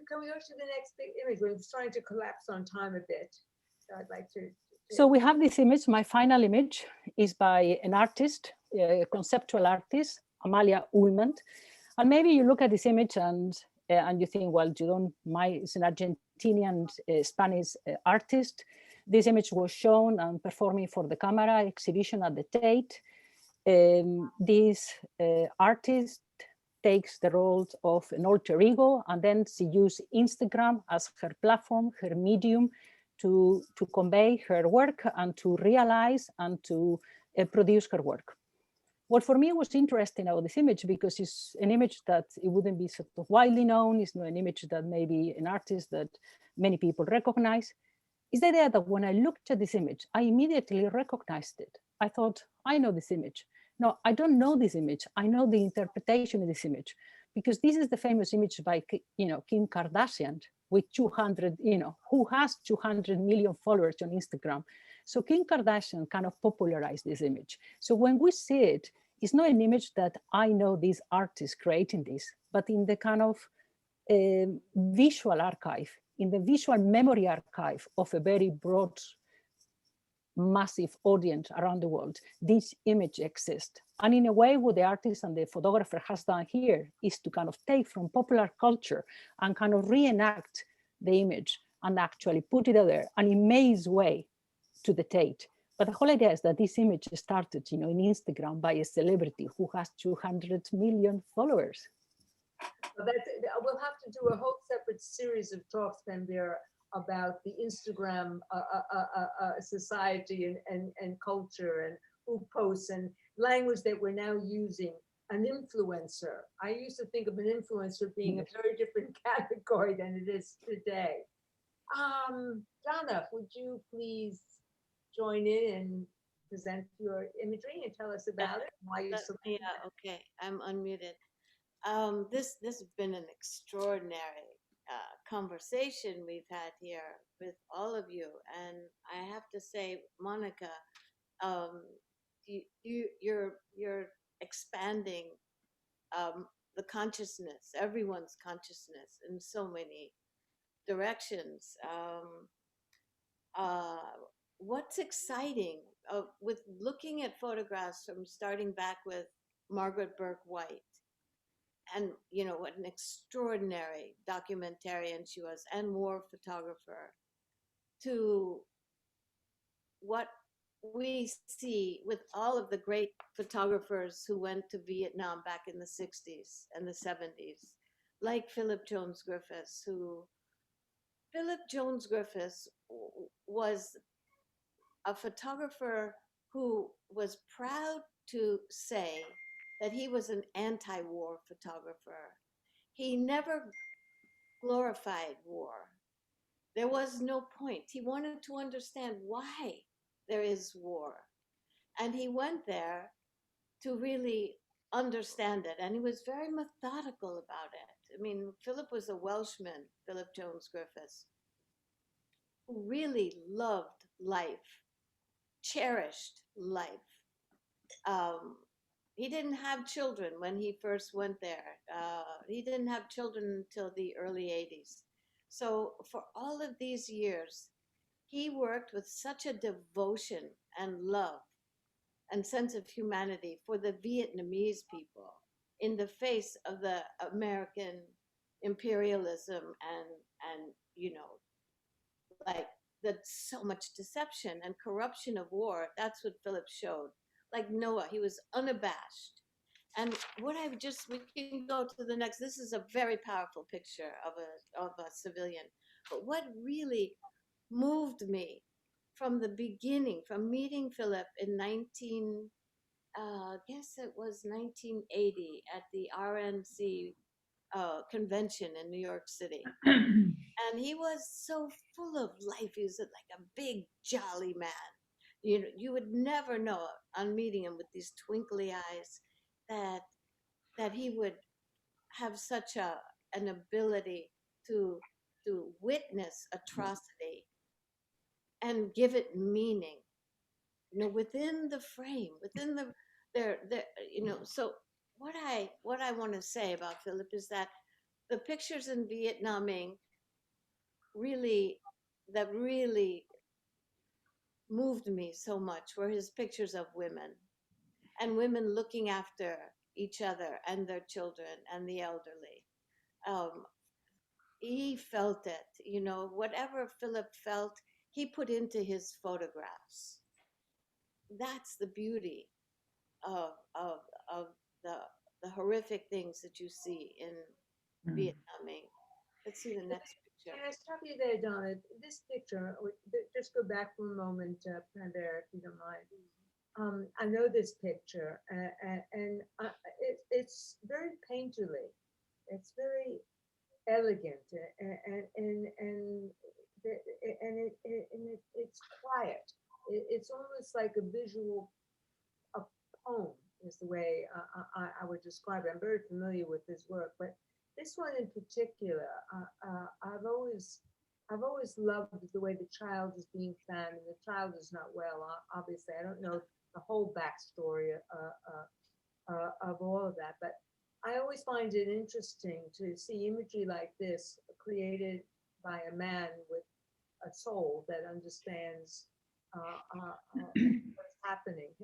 Can we go to the next big image? We're starting to collapse on time a bit. So I'd like to. So we have this image. My final image is by an artist, a conceptual artist, Amalia Oolman. And maybe you look at this image and you think, well, it's an Argentinian Spanish artist. This image was shown and performing for the camera exhibition at the Tate. This artist takes the role of an alter ego, and then she used Instagram as her platform, her medium, to convey her work and to realize and to produce her work. What for me was interesting about this image, because it's an image that it wouldn't be sort of widely known, it's not an image that maybe an artist that many people recognize, is the idea that when I looked at this image, I immediately recognized it. I thought, I know this image. No, I don't know this image. I know the interpretation of this image, because this is the famous image by, you know, Kim Kardashian with 200, you know, who has 200 million followers on Instagram. So Kim Kardashian kind of popularized this image. So when we see it, it's not an image that I know this artist creating this, but in the kind of visual archive, in the visual memory archive of a very broad, massive audience around the world, this image exists. And in a way, what the artist and the photographer has done here is to kind of take from popular culture and kind of reenact the image and actually put it out there, and it made its way to the Tate. But the whole idea is that this image started, you know, in Instagram by a celebrity who has 200 million followers. Well, we'll have to do a whole separate series of talks, Founder, about the Instagram society and culture and who posts and language that we're now using. An influencer. I used to think of an influencer being a very different category than it is today. Donna, would you please join in and present your imagery and tell us about it? Why you selected it? Okay, I'm unmuted. This has been an extraordinary conversation we've had here with all of you, and I have to say, Monica, you're expanding the consciousness, everyone's consciousness, in so many directions. What's exciting with looking at photographs from starting back with Margaret Burke White, and you know what an extraordinary documentarian she was and war photographer, to what we see with all of the great photographers who went to Vietnam back in the 60s and the 70s, like Philip Jones Griffiths, was a photographer who was proud to say that he was an anti-war photographer. He never glorified war. There was no point. He wanted to understand why there is war. And he went there to really understand it. And he was very methodical about it. I mean, Philip was a Welshman, Philip Jones Griffiths, who really loved life, cherished life. he didn't have children when he first went there. He didn't have children until the early 80s. So for all of these years, he worked with such a devotion and love and sense of humanity for the Vietnamese people in the face of the American imperialism and like the so much deception and corruption of war. That's what Philip showed. Like Noah, he was unabashed. And what I've just, we can go to the next, this is a very powerful picture of a civilian. But what really moved me from the beginning, from meeting Philip in I guess it was 1980 at the RNC convention in New York City. And he was so full of life. He was like a big, jolly man. You would never know on meeting him with these twinkly eyes that he would have such an ability to witness atrocity and give it meaning, within the frame, within so what I want to say about Philip is that the pictures in Vietnaming really moved me so much were his pictures of women and women looking after each other and their children and the elderly. He felt it, whatever Philip felt, he put into his photographs. That's the beauty of the horrific things that you see in Vietnaming. Let's see the next picture. Can I stop you there, Donna? This picture, just go back for a moment, Pandera, if you don't mind. I know this picture, and it's very painterly. It's very elegant, and it's quiet. It's almost like a visual, a poem is the way I would describe it. I'm very familiar with his work, but this one in particular, I've always loved the way the child is being found, and the child is not well. Obviously, I don't know the whole backstory of all of that, but I always find it interesting to see imagery like this created by a man with a soul that understands what's happening.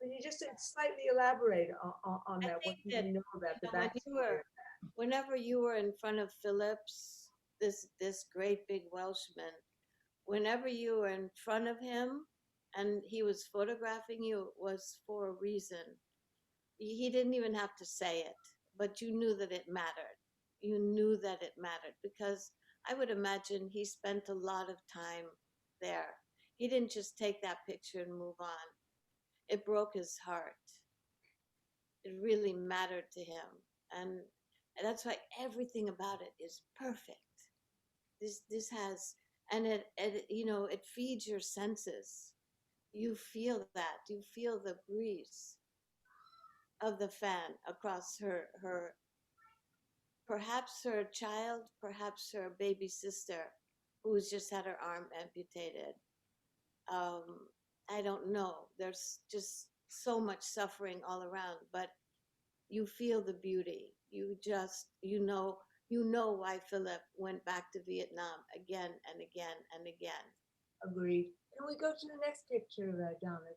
Can you just slightly elaborate on that? What do you know about the backstory? Whenever you were in front of Phillips, this great big Welshman, whenever you were in front of him and he was photographing you, it was for a reason. He didn't even have to say it, but you knew that it mattered. You knew that it mattered because I would imagine he spent a lot of time there. He didn't just take that picture and move on. It broke his heart. It really mattered to him. And that's why everything about it is perfect. This has, and it feeds your senses. You feel that. You feel the breeze of the fan across her perhaps her child, perhaps her baby sister, who's just had her arm amputated. I don't know. There's just so much suffering all around, but you feel the beauty. You just, you know why Philip went back to Vietnam again and again and again. Agreed. Can we go to the next picture, Donna?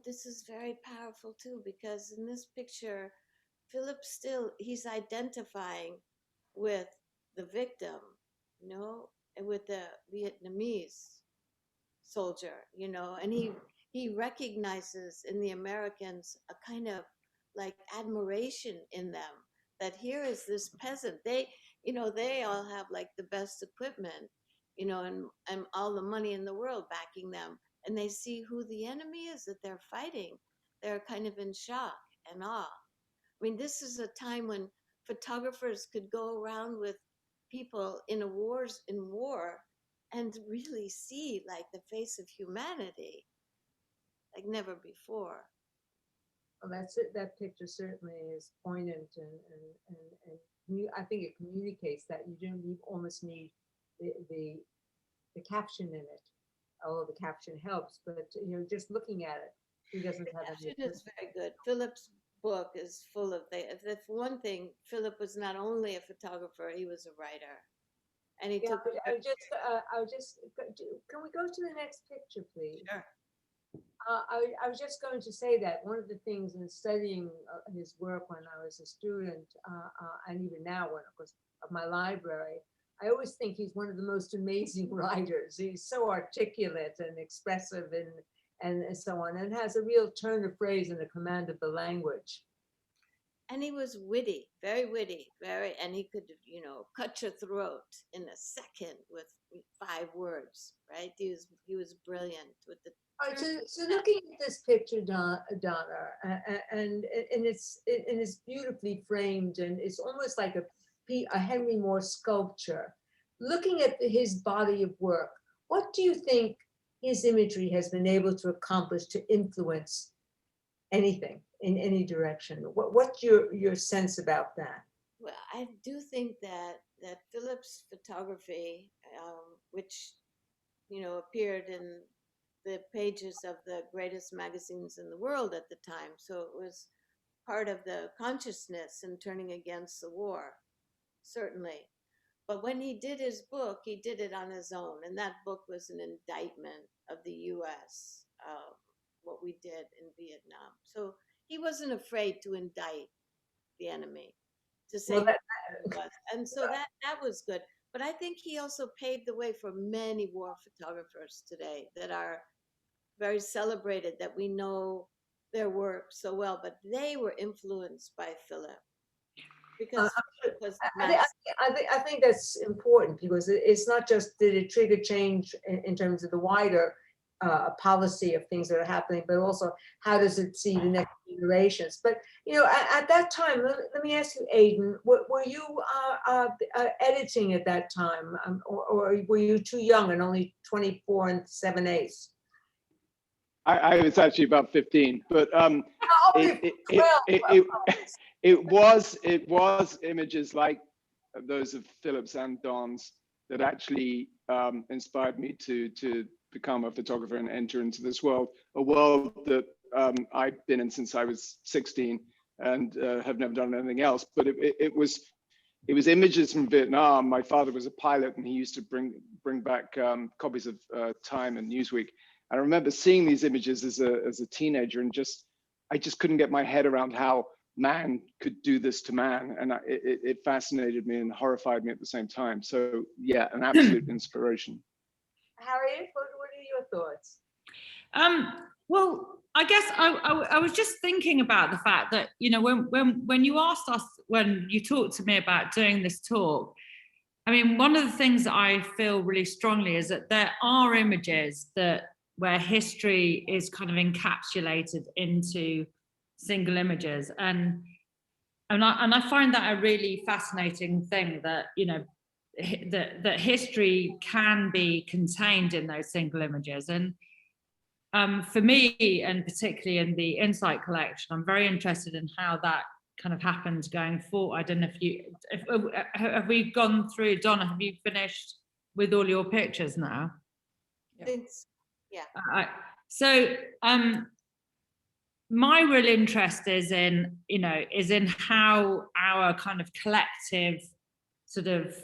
This is very powerful too, because in this picture, Philip he's identifying with the victim, with the Vietnamese soldier, and he recognizes in the Americans a kind of like admiration in them, that here is this peasant. They all have like the best equipment, and all the money in the world backing them. And they see who the enemy is that they're fighting. They're kind of in shock and awe. I mean, this is a time when photographers could go around with people in war and really see like the face of humanity like never before. Well, that's it. That picture certainly is poignant, and I think it communicates that you almost need the caption in it. Although the caption helps, but just looking at it, He doesn't have any. It is very good. Philip's book is full of the for one thing, Philip was not only a photographer, he was a writer. And he Yeah, took I was just, can we go to the next picture, please? Sure. I was just going to say that one of the things in studying his work when I was a student, and even now when, of course, of my library, I always think he's one of the most amazing writers. He's so articulate and expressive and so on, and has a real turn of phrase and a command of the language. And he was witty, and he could, cut your throat in a second with 5 words, right? He was brilliant with the. All right, so looking at this picture, Donna, and it's beautifully framed, and it's almost like a Henry Moore sculpture. Looking at his body of work, what do you think his imagery has been able to accomplish to influence anything in any direction? What's your sense about that? Well, I do think that Philip's photography, which appeared in the pages of the greatest magazines in the world at the time, so it was part of the consciousness in turning against the war, certainly. But when he did his book, he did it on his own, and that book was an indictment of the U.S., what we did in Vietnam. So he wasn't afraid to indict the enemy, to say what it was. And so that was good. But I think he also paved the way for many war photographers today that are very celebrated, that we know their work so well, but they were influenced by Philip. Because I think that's important, because it's not just did it trigger change in terms of the wider policy of things that are happening, but also how does it see the next generations. But at that time, let me ask you, Aiden, were you editing at that time, or were you too young and only 24 7/8? I was actually about 15, but it was images like those of Philip's and Don's that actually inspired me to become a photographer and enter into this world, a world that I've been in since I was 16 and have never done anything else. But it was images from Vietnam. My father was a pilot, and he used to bring back copies of Time and Newsweek. I remember seeing these images as a teenager, and I just couldn't get my head around how man could do this to man, and it fascinated me and horrified me at the same time. So yeah, an absolute inspiration. Harriet, what are your thoughts? Well, I guess I was just thinking about the fact that when you asked us, when you talked to me about doing this talk, I mean, one of the things that I feel really strongly is that there are images where history is kind of encapsulated into single images, and I find that a really fascinating thing, that that history can be contained in those single images. And for me, and particularly in the INCITE collection, I'm very interested in how that kind of happens going forward. I don't know if have we gone through, Donna, have you finished with all your pictures now? Yeah. So my real interest is in how our kind of collective sort of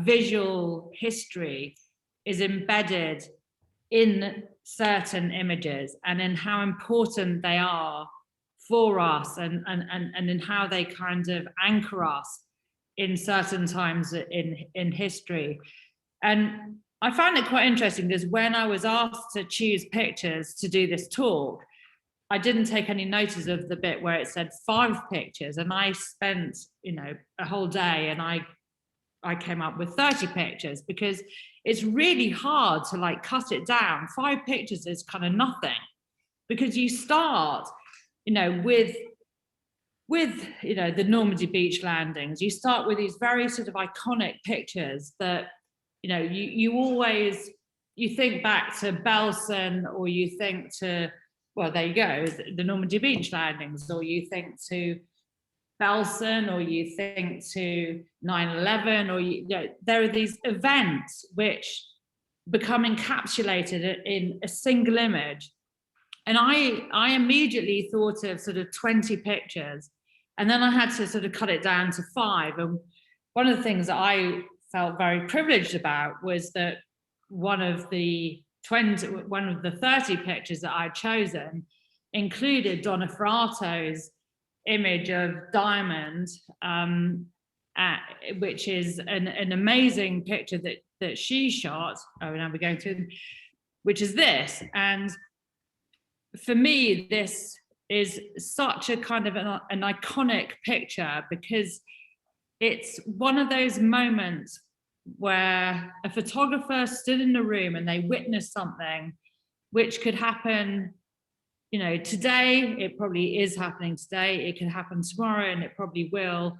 visual history is embedded in certain images, and in how important they are for us, and in how they kind of anchor us in certain times in history. And I found it quite interesting, because when I was asked to choose pictures to do this talk, I didn't take any notice of the bit where it said 5 pictures, and I spent a whole day, and I came up with 30 pictures, because it's really hard to cut it down. 5 pictures is kind of nothing, because you start with the Normandy beach landings. You start with these very sort of iconic pictures that you think back to Belsen, or you think to, well, there you go, the Normandy beach landings, or you think to Belsen, or you think to 9/11, or there are these events which become encapsulated in a single image, And I immediately thought of sort of 20 pictures, and then I had to sort of cut it down to 5. And one of the things that I felt very privileged about was that one of the 30 pictures that I'd chosen included Donna Ferrato's image of Diamond, which is an amazing picture that she shot. Oh, now we're going through, which is this. And for me, this is such a kind of an iconic picture, because it's one of those moments where a photographer stood in the room and they witnessed something which could happen, you know, today. It probably is happening today. It could happen tomorrow, and it probably will.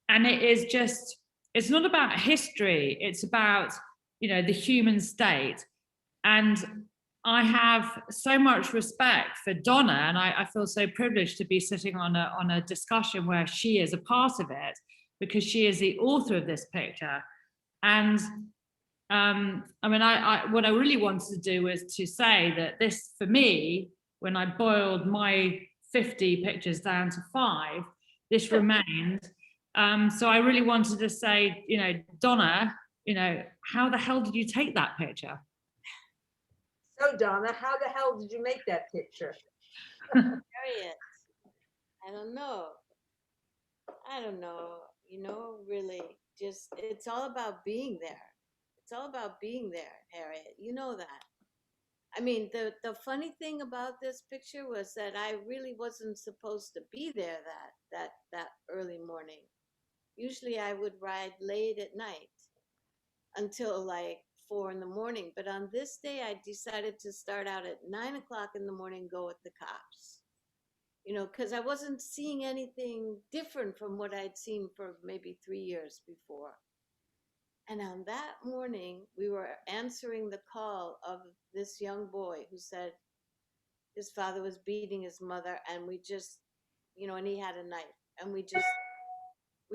And it is just, it's not about history. It's about, you know, the human state. And I have so much respect for Donna, and I feel so privileged to be sitting on a discussion where she is a part of it, because she is the author of this picture. And I mean, what I really wanted to do was to say that this, for me, when I boiled my 50 pictures down to 5, this remained. So I really wanted to say, you know, Donna, you know, how the hell did you take that picture? So Donna, how the hell did you make that picture? Harriet, I don't know. You know, really, just, it's all about being there. It's all about being there, Harriet. You know that. I mean, the funny thing about this picture was that I really wasn't supposed to be there that early morning. Usually I would ride late at night until like 4 in the morning. But on this day, I decided to start out at 9 o'clock in the morning, go with the cops. You know, because I wasn't seeing anything different from what I'd seen for maybe 3 years before. And on that morning, we were answering the call of this young boy who said his father was beating his mother, and we just, you know, and he had a knife, and we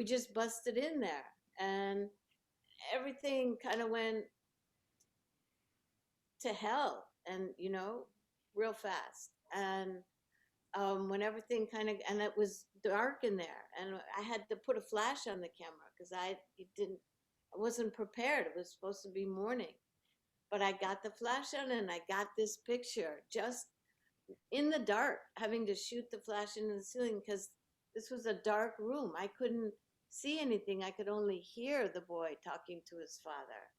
just busted in there, and everything kind of went to hell, and, you know, real fast. And when everything kind of, and it was dark in there, and I had to put a flash on the camera because I wasn't prepared. It was supposed to be morning, but I got the flash on, and I got this picture just in the dark, having to shoot the flash into the ceiling because this was a dark room. I couldn't see anything. I could only hear the boy talking to his father.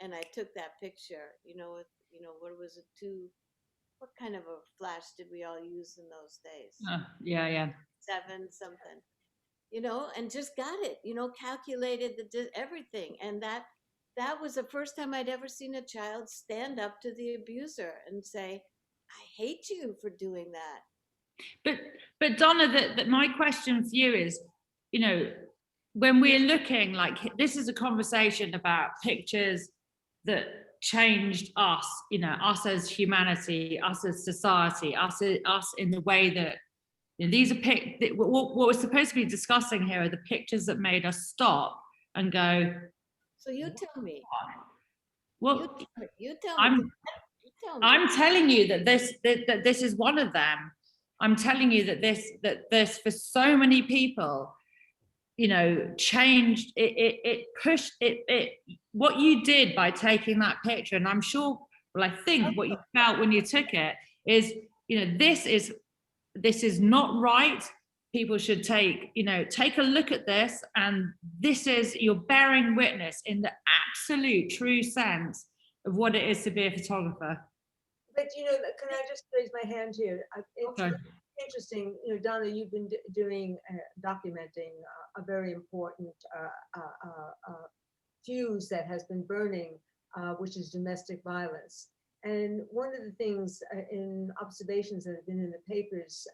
And I took that picture, you know, with, you know, what was it, what kind of a flash did we all use in those days? Yeah. 7 something, you know, and just got it, you know, calculated everything. And that was the first time I'd ever seen a child stand up to the abuser and say, I hate you for doing that. But Donna, that my question for you is, you know, when we're looking, like, this is a conversation about pictures that changed us, you know, us as humanity, us as society, us in the way that, you know, these are what we're supposed to be discussing here are the pictures that made us stop and go. So you tell me. Well, you tell me. I'm telling you that this is one of them. I'm telling you that this for so many people, you know, changed it pushed it what you did by taking that picture. And I'm sure, well, I think what you felt when you took it is, you know, this is not right. People should take a look at this, and this is, you're bearing witness in the absolute true sense of what it is to be a photographer. But, you know, can I just raise my hand here? It's interesting, you know, Donna, you've been doing, documenting a very important fuse that has been burning, which is domestic violence. And one of the things in observations that have been in the papers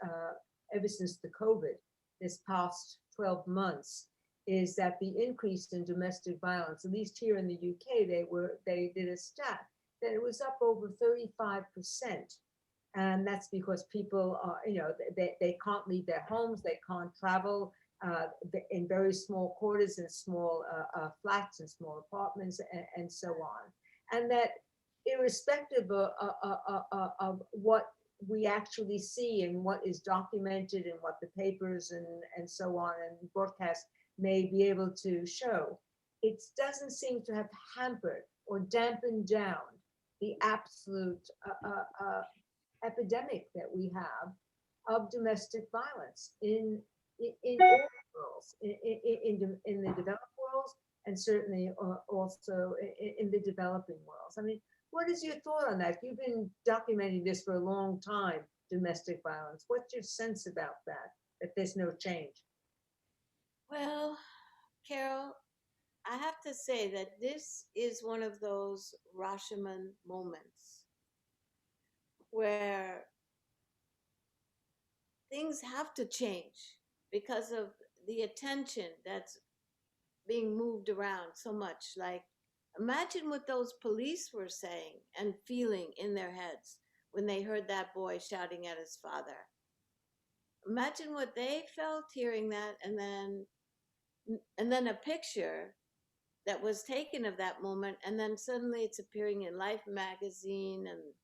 ever since the COVID, this past 12 months, is that the increase in domestic violence, at least here in the UK, they did a stat that it was up over 35%. And that's because people are, you know, they can't leave their homes, they can't travel in very small quarters, in small flats and small apartments, and so on. And that irrespective of what we actually see and what is documented and what the papers and so on and broadcast may be able to show, it doesn't seem to have hampered or dampened down the absolute epidemic that we have of domestic violence in all worlds, in the developed worlds, and certainly also in the developing worlds. I mean, what is your thought on that? You've been documenting this for a long time, domestic violence. What's your sense about that there's no change? Well, Carol, I have to say that this is one of those Rashomon moments where things have to change because of the attention that's being moved around so much. Like, imagine what those police were saying and feeling in their heads when they heard that boy shouting at his father. Imagine what they felt hearing that, and then a picture that was taken of that moment, and then suddenly it's appearing in Life magazine and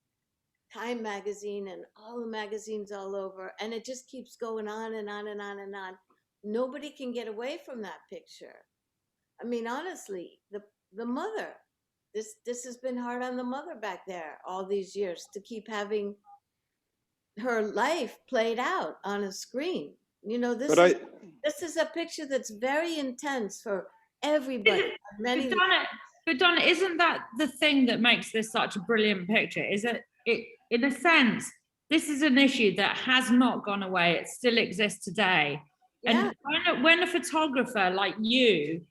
Time magazine and all the magazines all over, and it just keeps going on and on and on and on. Nobody can get away from that picture. I mean, honestly, the mother, this has been hard on the mother back there all these years to keep having her life played out on a screen. You know, this is a picture that's very intense for everybody. But Donna, isn't that the thing that makes this such a brilliant picture? Is that it, in a sense, this is an issue that has not gone away. It still exists today. Yeah. And when a photographer like you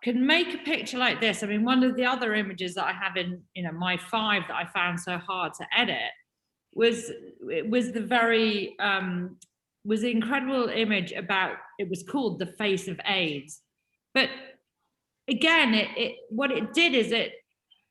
can make a picture like this, I mean, one of the other images that I have in, you know, my 5 that I found so hard to edit was the incredible image about, it was called The Face of AIDS. But again, what it did is it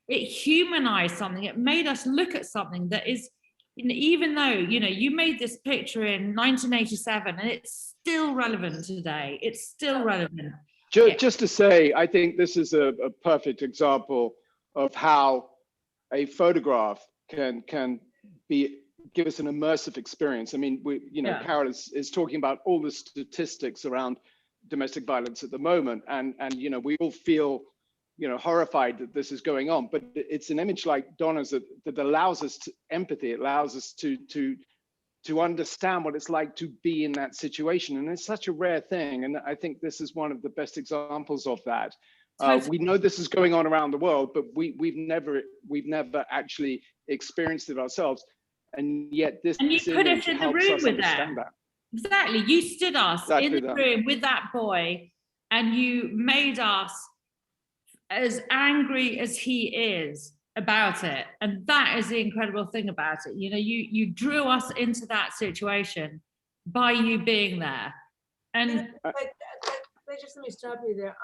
humanized something. It made us look at something that is, you know, even though, you know, you made this picture in 1987 and it's still relevant today. It's still relevant. Just to say, I think this is a perfect example of how a photograph can give us an immersive experience. I mean, Carol is talking about all the statistics around domestic violence at the moment, and you know, we all feel, you know, horrified that this is going on, but it's an image like Donna's that allows us to empathy. It allows us to understand what it's like to be in that situation, and it's such a rare thing. And I think this is one of the best examples of that. We know this is going on around the world, but we've never actually experienced it ourselves, and yet this and you put us in the room with that. Exactly, you stood us in the room with that boy, and you made us as angry as he is about it. And that is the incredible thing about it. You know, you drew us into that situation by you being there. And just let me stop you there.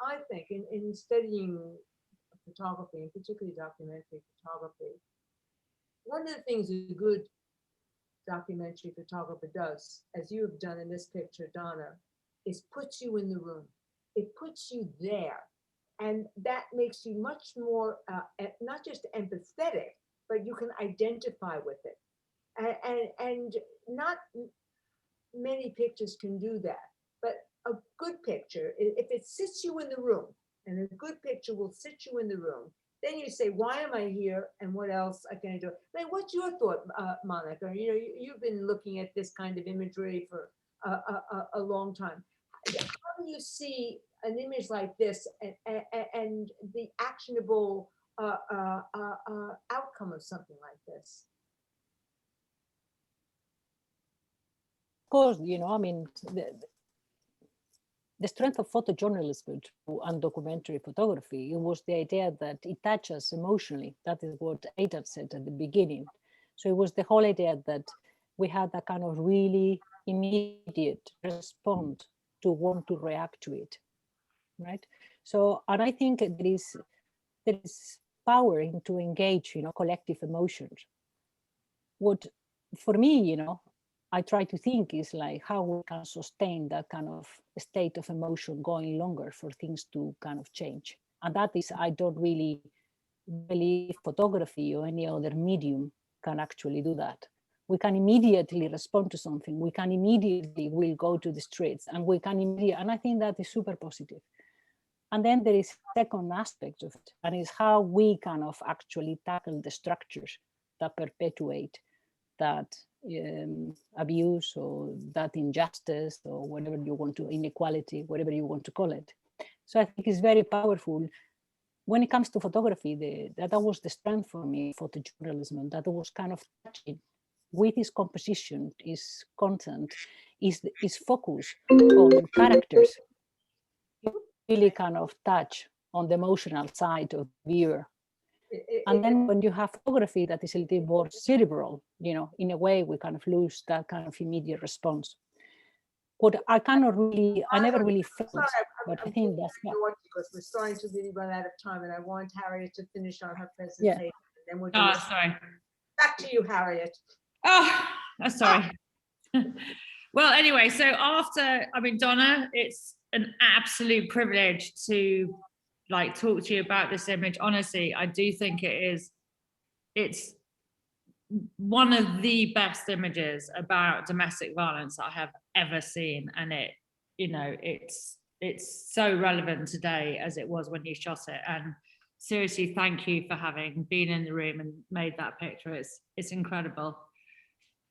I think in studying photography, and particularly documentary photography, one of the things a good documentary photographer does, as you have done in this picture, Donna, is puts you in the room. It puts you there. And that makes you much more, not just empathetic, but you can identify with it. And not many pictures can do that. But a good picture, if it sits you in the room, and a good picture will sit you in the room, then you say, why am I here? And what else can I do? I mean, what's your thought, Monica? You know, you've been looking at this kind of imagery for a long time. How do you see an image like this and the actionable outcome of something like this? Of course, you know, I mean, the strength of photojournalism and documentary photography, it was the idea that it touches emotionally. That is what Aidan said at the beginning. So it was the whole idea that we had a kind of really immediate response to want to react to it, right? So, and I think there is power in to engage, you know, collective emotions. What, for me, you know, I try to think is like how we can sustain that kind of state of emotion going longer for things to kind of change. And that is, I don't really believe photography or any other medium can actually do that. We can immediately respond to something. We can immediately will go to the streets, and we can immediately, and I think that is super positive. And then there is a second aspect of it, and is how we kind of actually tackle the structures that perpetuate that abuse or that injustice or whatever you want to, inequality, whatever you want to call it. So I think it's very powerful. When it comes to photography, that was the strength for me, photojournalism, that was kind of touching with his composition, his content, his focus on characters, really kind of touch on the emotional side of the viewer. And then when you have photography that is a little more cerebral, you know, in a way we kind of lose that kind of immediate response. What I cannot really, I never really felt, but I think that's what. Because we're starting to really run out of time, and I want Harriet to finish on her presentation. Yeah. And then we'll do Oh, sorry. back to you, Harriet. Oh, sorry. Well, anyway, so after, I mean, Donna, it's an absolute privilege to like talk to you about this image. Honestly, I do think it's one of the best images about domestic violence I have ever seen. And it, you know, it's so relevant today as it was when you shot it. And seriously, thank you for having been in the room and made that picture. It's incredible.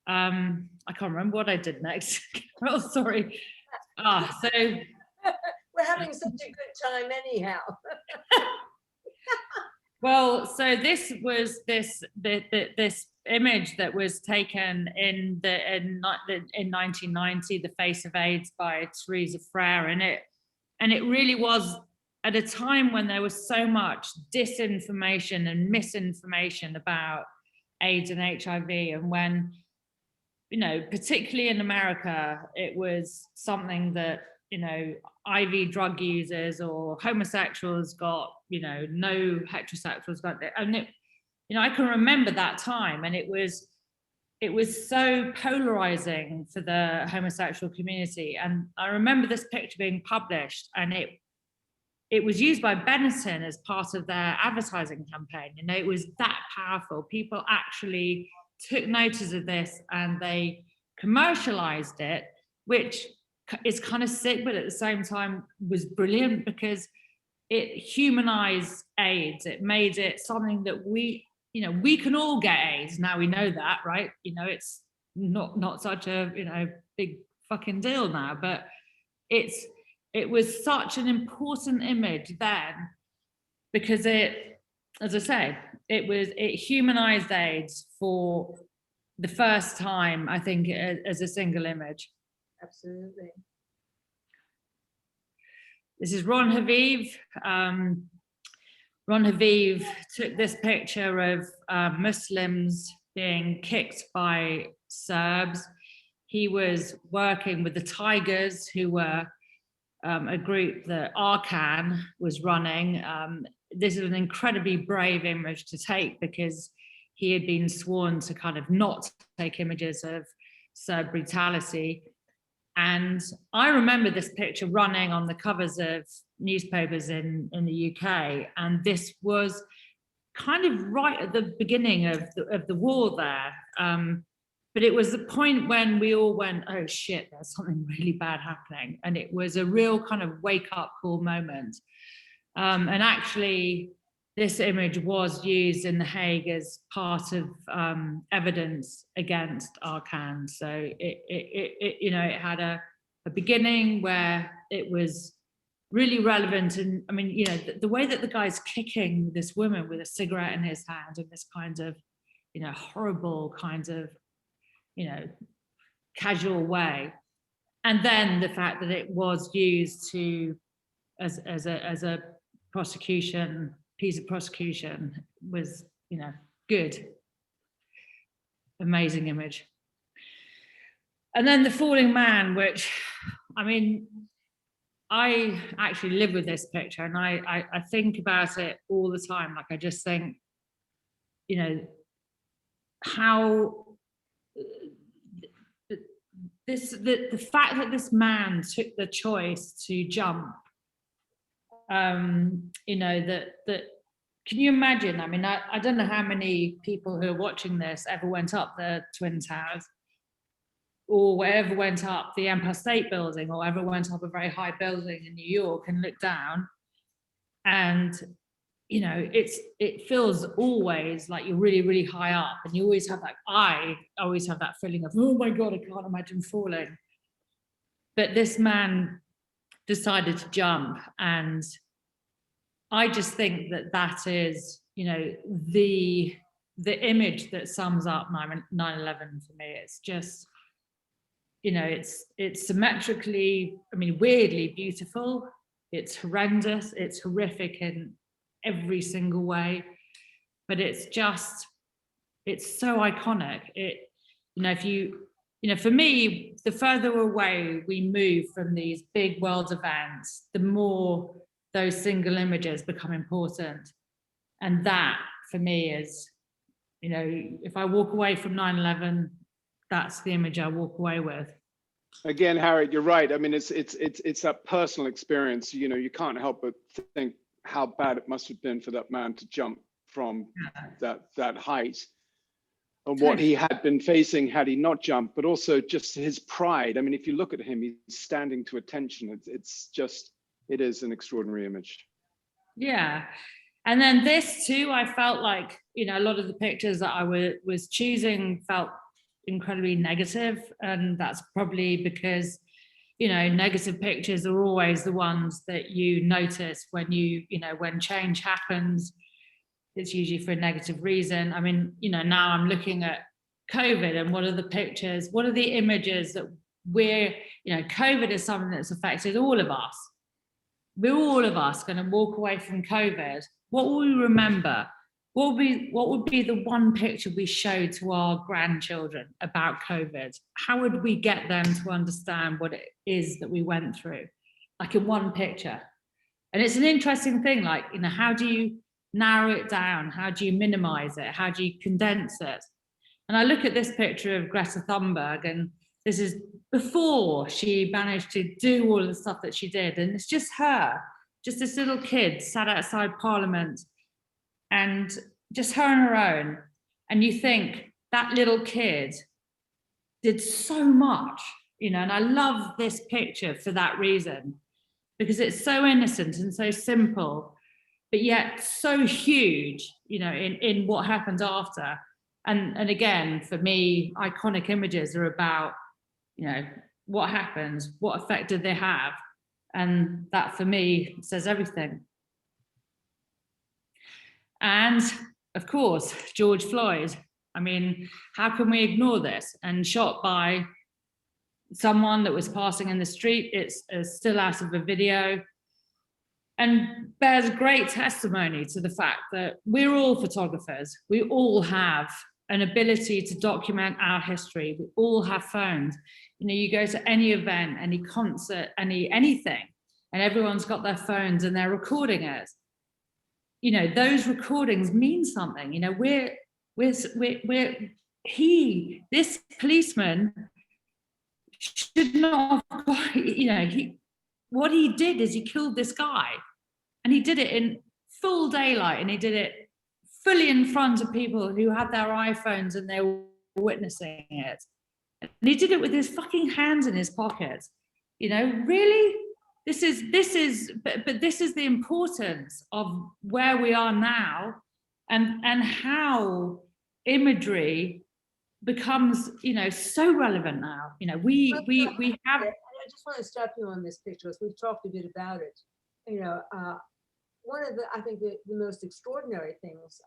I can't remember what I did next. Oh, sorry. So we're having such a good time anyhow. Well, so this was this image that was taken in 1990, The Face of AIDS by Theresa Frere, and it really was at a time when there was so much disinformation and misinformation about AIDS and HIV, and when, you know, particularly in America, it was something that, you know, IV drug users or homosexuals got, you know, no heterosexuals got it. And it, you know, I can remember that time, and it was so polarizing for the homosexual community. And I remember this picture being published, and it was used by Benetton as part of their advertising campaign. You know, it was that powerful. People actually took notice of this and they commercialized it, which is kind of sick, but at the same time was brilliant because it humanized AIDS. It made it something that we, you know, we can all get AIDS. Now we know that, right? You know, it's not such a, you know, big fucking deal now, but it was such an important image then because it, as I say, it humanized AIDS for the first time, I think, as a single image. Absolutely. This is Ron Haviv. Ron Haviv took this picture of Muslims being kicked by Serbs. He was working with the Tigers, who were a group that Arkan was running. This is an incredibly brave image to take because he had been sworn to kind of not take images of Serb brutality. And I remember this picture running on the covers of newspapers in the UK. And this was kind of right at the beginning of the war there. But it was the point when we all went, oh shit, there's something really bad happening. And it was a real kind of wake up call moment. And actually, this image was used in The Hague as part of evidence against Arkan. So it you know, it had a beginning where it was really relevant. And I mean, you know, the way that the guy's kicking this woman with a cigarette in his hand in this kind of, you know, horrible kind of, you know, casual way. And then the fact that it was used to as a prosecution, piece of prosecution was, you know, good. Amazing image. And then The Falling Man, which, I mean, I actually live with this picture and I think about it all the time. Like, I just think, you know, how the fact that this man took the choice to jump, you know, that can you imagine? I mean, I don't know how many people who are watching this ever went up the Twin Towers, or ever went up the Empire State Building, or ever went up a very high building in New York and looked down. And, you know, it feels always like you're really, really high up, and you always have that, I always have that feeling of, oh my God, I can't imagine falling. But this man decided to jump, and I just think that that is, you know, the image that sums up 9/11 for me. It's just, you know, it's symmetrically, I mean, weirdly beautiful. It's horrendous. It's horrific in every single way, but it's just, it's so iconic. It, you know, if you know, for me, the further away we move from these big world events, the more those single images become important. And that for me is, you know, if I walk away from 9/11, that's the image I walk away with. Again, Harriet, you're right. I mean, it's that personal experience. You know, you can't help but think how bad it must have been for that man to jump from that height, and what he had been facing had he not jumped, but also just his pride. I mean, if you look at him, he's standing to attention. It's just, it is an extraordinary image. Yeah. And then this too, I felt like, you know, a lot of the pictures that I was choosing felt incredibly negative, and that's probably because, you know, negative pictures are always the ones that you notice when you know, when change happens. It's usually for a negative reason. I mean, you know, now I'm looking at COVID, and what are the pictures, what are the images that we're, you know, COVID is something that's affected all of us. We're all of us going to walk away from COVID. What will we remember? What would be the one picture we show to our grandchildren about COVID? How would we get them to understand what it is that we went through, like in one picture? And it's an interesting thing, like, you know, how do you narrow it down? How do you minimize it? How do you condense it? And I look at this picture of Greta Thunberg, and this is before she managed to do all of the stuff that she did. And it's just her, just this little kid sat outside Parliament, and just her on her own. And you think that little kid did so much, you know, and I love this picture for that reason, because it's so innocent and so simple, but yet so huge, you know, in what happened after. And again, for me, iconic images are about, you know, what happens, what effect did they have? And that for me says everything. And of course, George Floyd. I mean, how can we ignore this? And shot by someone that was passing in the street. It's a still out of a video, and bears great testimony to the fact that we're all photographers. We all have an ability to document our history. We all have phones. You know, you go to any event, any concert, anything, and everyone's got their phones and they're recording it. You know, those recordings mean something. You know, this policeman should not have got, you know, what he did is he killed this guy, and he did it in full daylight, and he did it fully in front of people who had their iPhones and they were witnessing it. And he did it with his fucking hands in his pocket. You know, really? But this is the importance of where we are now, and how imagery becomes, you know, so relevant now. You know, we have. I just want to stop you on this picture, because we've talked a bit about it. You know, one of the, I think the most extraordinary things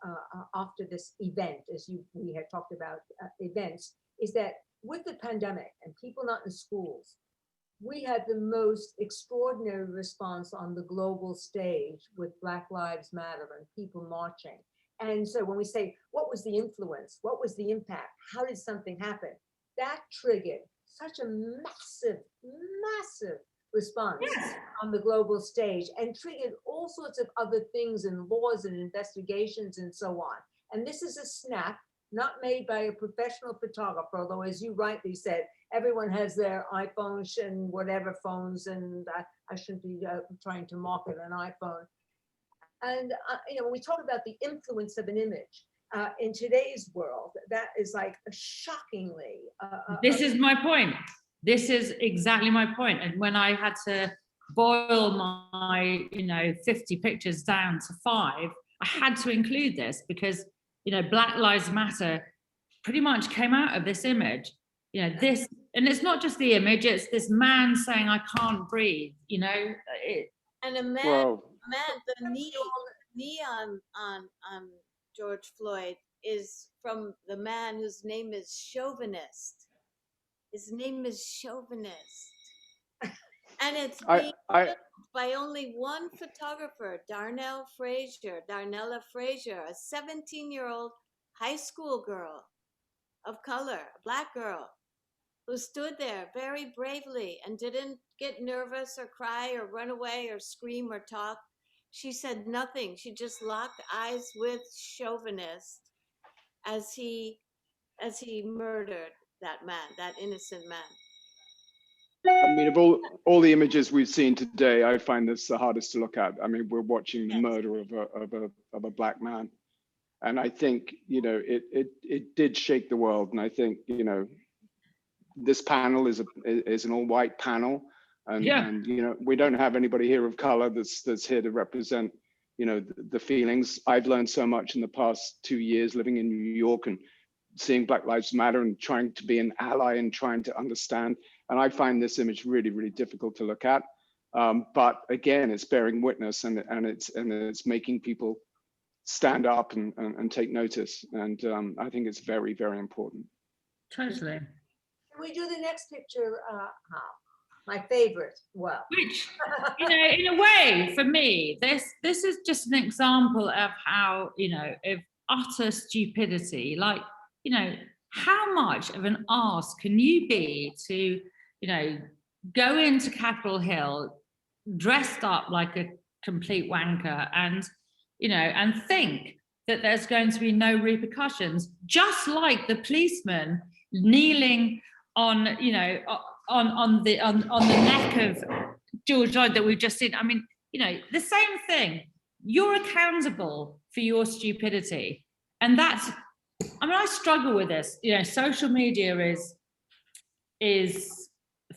after this event, as we had talked about events, is that with the pandemic and people not in schools, we had the most extraordinary response on the global stage with Black Lives Matter and people marching. And so when we say, what was the influence? What was the impact? How did something happen? That triggered such a massive, massive response on the global stage, and triggered all sorts of other things and laws and investigations and so on. And this is a snap not made by a professional photographer, although, as you rightly said, everyone has their iPhones and whatever phones, and I shouldn't be trying to market an iPhone. And you know, when we talk about the influence of an image in today's world, that is like shockingly. This is my point. This is exactly my point. And when I had to boil my, 50 pictures down to 5, I had to include this because, Black Lives Matter pretty much came out of this image. This, and it's not just the image, it's this man saying, I can't breathe, And a man, Well, the knee on George Floyd is from the man whose name is Chauvinist. His name is Chauvinist. And it's being filmed by only one photographer, Darnella Frazier, a 17-year-old high school girl of color, a Black girl, who stood there very bravely and didn't get nervous or cry or run away or scream or talk. She said nothing. She just locked eyes with Chauvinist as he murdered that man, that innocent man. I mean, of all the images we've seen today, I find this the hardest to look at. I mean, we're watching the murder of a Black man, and I think it did shake the world. And I think this panel is an all-white panel, and we don't have anybody here of color that's here to represent the feelings. I've learned so much in the past 2 years living in New York and seeing Black Lives Matter and trying to be an ally and trying to understand. And I find this image really, really difficult to look at. But again, it's bearing witness and it's making people stand up and take notice. And I think it's very, very important. Totally. Can we do the next picture? My favorite. Well, which in a way, for me, this is just an example of how of utter stupidity. Like, how much of an arse can you be to go into Capitol Hill dressed up like a complete wanker and and think that there's going to be no repercussions, just like the policeman kneeling on on the neck of George Floyd that we've just seen. I mean, the same thing. You're accountable for your stupidity, and that's. I mean, I struggle with this. Social media is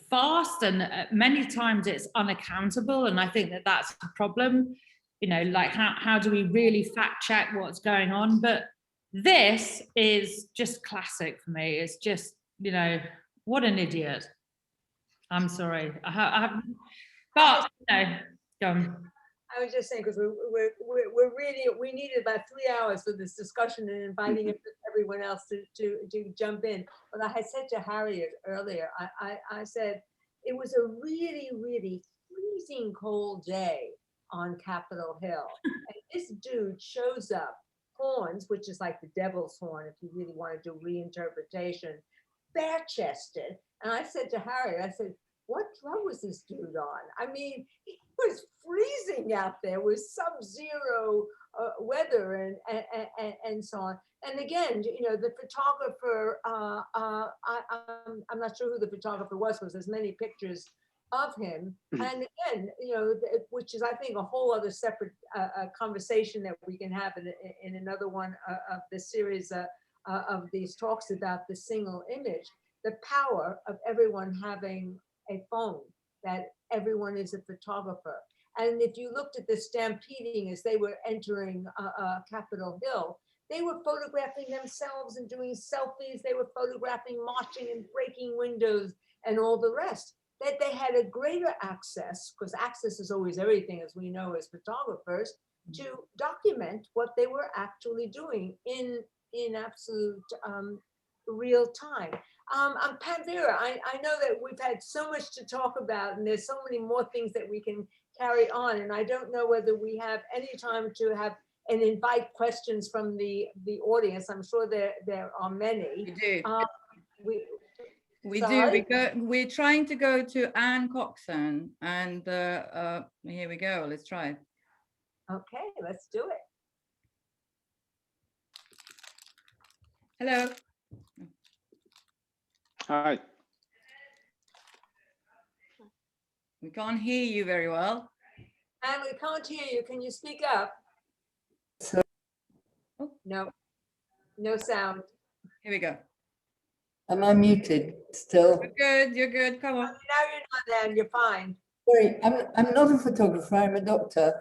fast, and many times it's unaccountable, and I think that that's a problem. Like how do we really fact check what's going on? But this is just classic for me. It's just what an idiot. I'm sorry. But go on. I was just saying, because we needed about 3 hours for this discussion and inviting everyone else to jump in. But I had said to Harriet earlier, I said it was a really, really freezing cold day on Capitol Hill. And this dude shows up, horns, which is like the devil's horn, if you really want to do reinterpretation, bare-chested. And I said to Harriet, I said, what drug was this dude on? I mean, it was freezing out there with sub-zero weather and so on. And again, the photographer, I'm not sure who the photographer was because there's many pictures of him. And again, which is, I think, a whole other separate conversation that we can have in another one of the series of these talks about the single image, the power of everyone having a phone, that everyone is a photographer. And if you looked at the stampeding as they were entering Capitol Hill, they were photographing themselves and doing selfies. They were photographing, marching and breaking windows and all the rest. That they had a greater access, because access is always everything, as we know as photographers, to document what they were actually doing in absolute real time. Panvera, I know that we've had so much to talk about, and there's so many more things that we can carry on, and I don't know whether we have any time to have and invite questions from the audience. I'm sure there are many. We do. We're trying to go to Anne Coxon, and here we go. Let's try. Okay, let's do it. Hello. Hi. We can't hear you very well. And we can't hear you. Can you speak up? So No, no sound. Here we go. am I muted still? You're good, come on. Now you're not there, you're fine. Sorry, I'm not a photographer, I'm a doctor,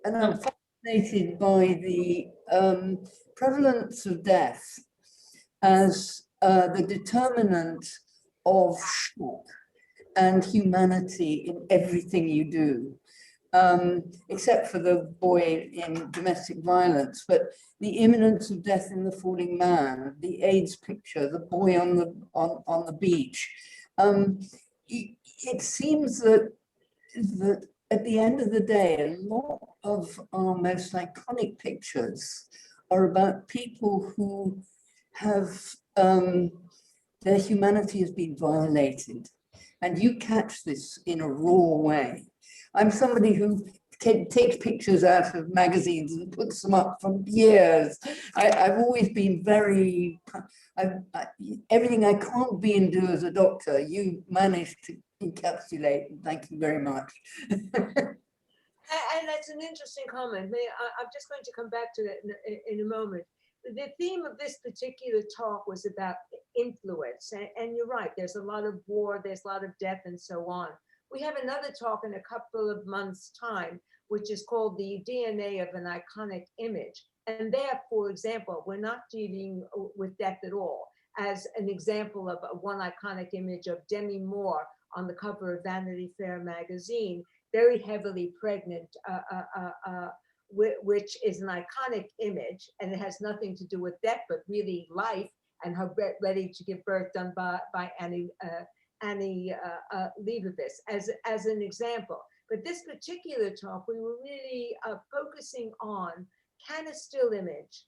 and I'm fascinated by the prevalence of death as the determinant of shock and humanity in everything you do. Except for the boy in domestic violence, but the imminence of death in The Falling Man, the AIDS picture, the boy on the beach. It seems that at the end of the day, a lot of our most iconic pictures are about people who have their humanity has been violated, and you catch this in a raw way. I'm somebody who takes pictures out of magazines and puts them up for years. I've always been very, everything I can't be and do as a doctor, you managed to encapsulate. Thank you very much. And that's an interesting comment. I'm just going to come back to that in a moment. The theme of this particular talk was about influence. And you're right, there's a lot of war, there's a lot of death and so on. We have another talk in a couple of months' time, which is called the DNA of an iconic image. And there, for example, we're not dealing with death at all. As an example of one iconic image of Demi Moore on the cover of Vanity Fair magazine, very heavily pregnant, which is an iconic image, and it has nothing to do with death, but really life, and her ready to give birth, done by Annie Leibovitz as an example. But this particular talk, we were really focusing on, can a still image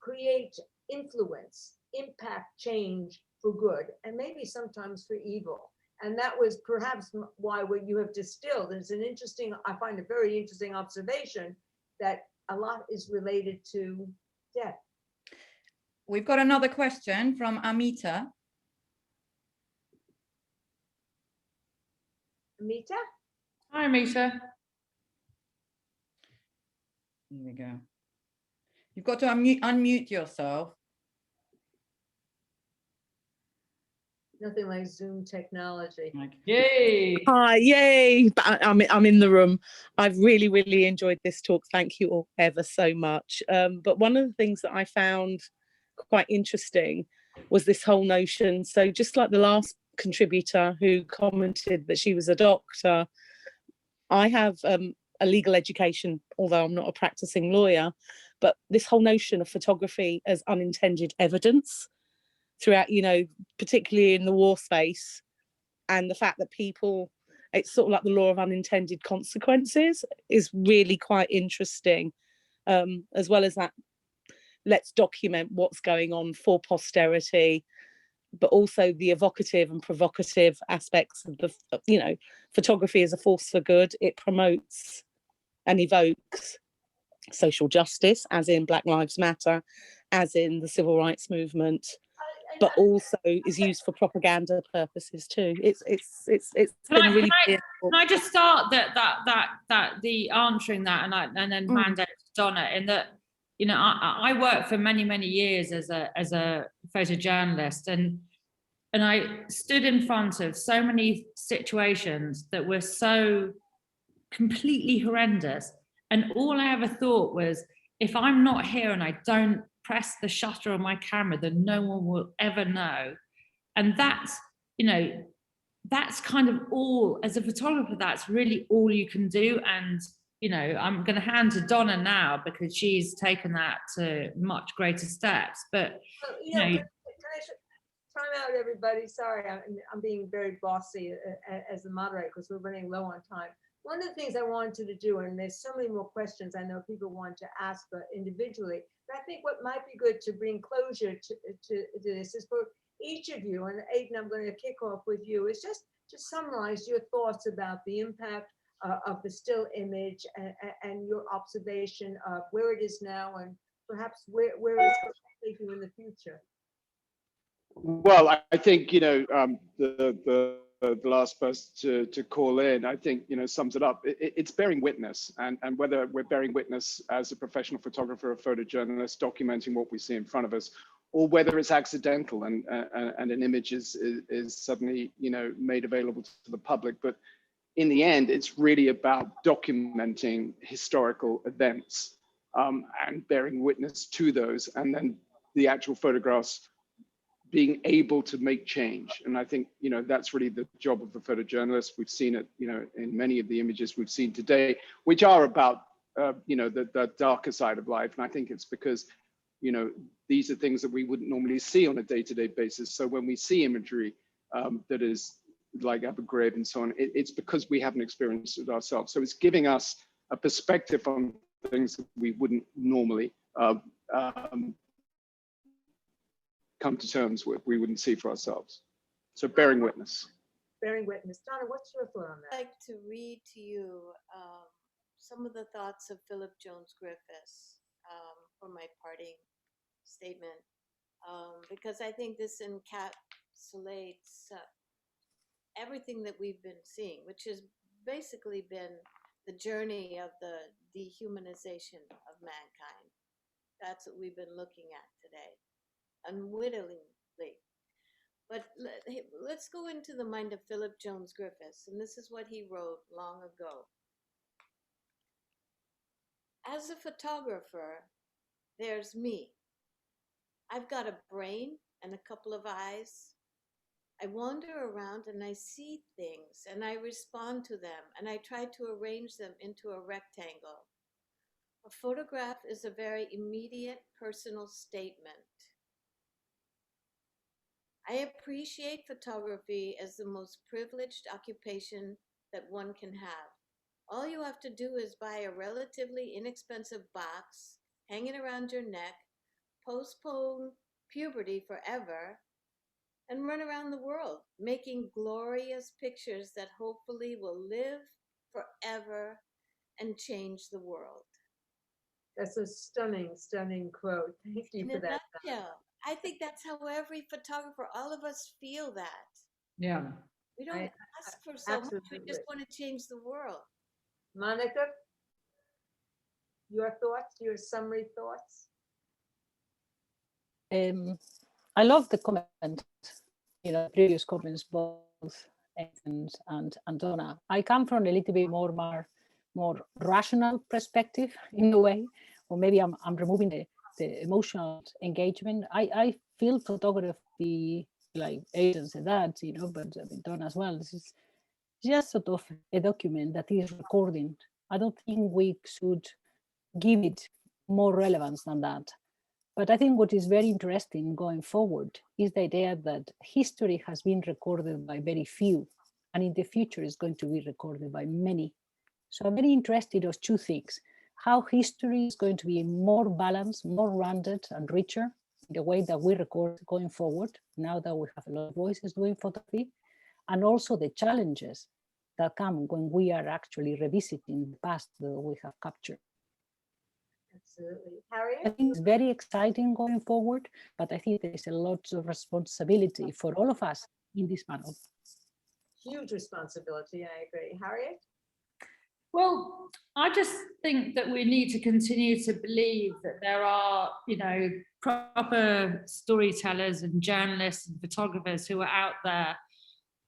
create influence, impact, change for good, and maybe sometimes for evil? And that was perhaps why what you have distilled is an interesting, I find a very interesting observation, that a lot is related to death. We've got another question from Amita. Amita? Hi, Amita. Here we go. You've got to unmute yourself. Nothing like Zoom technology. Yay. Hi, yay. But I'm in the room. I've really enjoyed this talk. Thank you all ever so much. But one of the things that I found quite interesting was this whole notion. So just like the last contributor who commented that she was a doctor, I have a legal education, although I'm not a practicing lawyer, but this whole notion of photography as unintended evidence throughout, you know, particularly in the war space, and the fact that people, it's sort of like the law of unintended consequences is really quite interesting, as well as that, let's document what's going on for posterity, but also the evocative and provocative aspects of the, you know, photography is a force for good. It promotes and evokes social justice, as in Black Lives Matter, as in the civil rights movement, but also is used for propaganda purposes too. It's been really. Can I just start the answering that, and then hand over to Donna, in that, you know, I worked for many years as a photojournalist, and I stood in front of so many situations that were so completely horrendous, and all I ever thought was, if I'm not here and I don't press the shutter on my camera, then no one will ever know. And that's, you know, that's kind of all, as a photographer, that's really all you can do. And, you know, I'm going to hand to Donna now because she's taken that to much greater steps. But, you know, can I time out, everybody? Sorry, I'm being very bossy as the moderator because we're running low on time. One of the things I wanted to do, and there's so many more questions I know people want to ask individually, but I think what might be good to bring closure to this is for each of you, and Aiden, I'm going to kick off with you, is just to summarize your thoughts about the impact of the still image and your observation of where it is now and perhaps where it's going to take you in the future. Well, I think, you know, the the last person to call in, I think, sums it up. It's bearing witness, and whether we're bearing witness as a professional photographer or photojournalist documenting what we see in front of us, or whether it's accidental and an image is suddenly, made available to the public. But in the end, it's really about documenting historical events and bearing witness to those, and then the actual photographs being able to make change. And I think, that's really the job of the photojournalist. We've seen it, in many of the images we've seen today, which are about, the darker side of life. And I think it's because, these are things that we wouldn't normally see on a day-to-day basis. So when we see imagery that is like Abu Ghraib and so on, it's because we haven't experienced it ourselves. So it's giving us a perspective on things that we wouldn't normally come to terms with, we wouldn't see for ourselves. So bearing witness. Bearing witness. Donna, what's your thought on that? I'd like to read to you some of the thoughts of Philip Jones Griffiths for my parting statement, because I think this encapsulates everything that we've been seeing, which has basically been the journey of the dehumanization of mankind. That's what we've been looking at today, unwittingly. But let's go into the mind of Philip Jones Griffiths, and this is what he wrote long ago. As a photographer, there's me. I've got a brain and a couple of eyes. I wander around and I see things and I respond to them and I try to arrange them into a rectangle. A photograph is a very immediate personal statement. I appreciate photography as the most privileged occupation that one can have. All you have to do is buy a relatively inexpensive box, hang it around your neck, postpone puberty forever, and run around the world, making glorious pictures that hopefully will live forever and change the world. That's a stunning, stunning quote. Thank you for that. In a nutshell, I think that's how every photographer, all of us feel that. Yeah. We don't ask for so much, we just want to change the world. Monica, your thoughts, your summary thoughts? I love the comment, previous comments, both Aidan and Donna. I come from a little bit more rational perspective in a way, or maybe I'm removing the emotional engagement. I feel photography, like Aidan said that, but Donna as well. This is just sort of a document that is recording. I don't think we should give it more relevance than that. But I think what is very interesting going forward is the idea that history has been recorded by very few, and in the future is going to be recorded by many. So I'm very interested in two things: how history is going to be more balanced, more rounded and richer in the way that we record going forward, now that we have a lot of voices doing photography, and also the challenges that come when we are actually revisiting the past that we have captured. Absolutely. Harriet? I think it's very exciting going forward, but I think there is a lot of responsibility for all of us in this panel. Huge responsibility, I agree. Harriet? Well, I just think that we need to continue to believe that there are, proper storytellers and journalists and photographers who are out there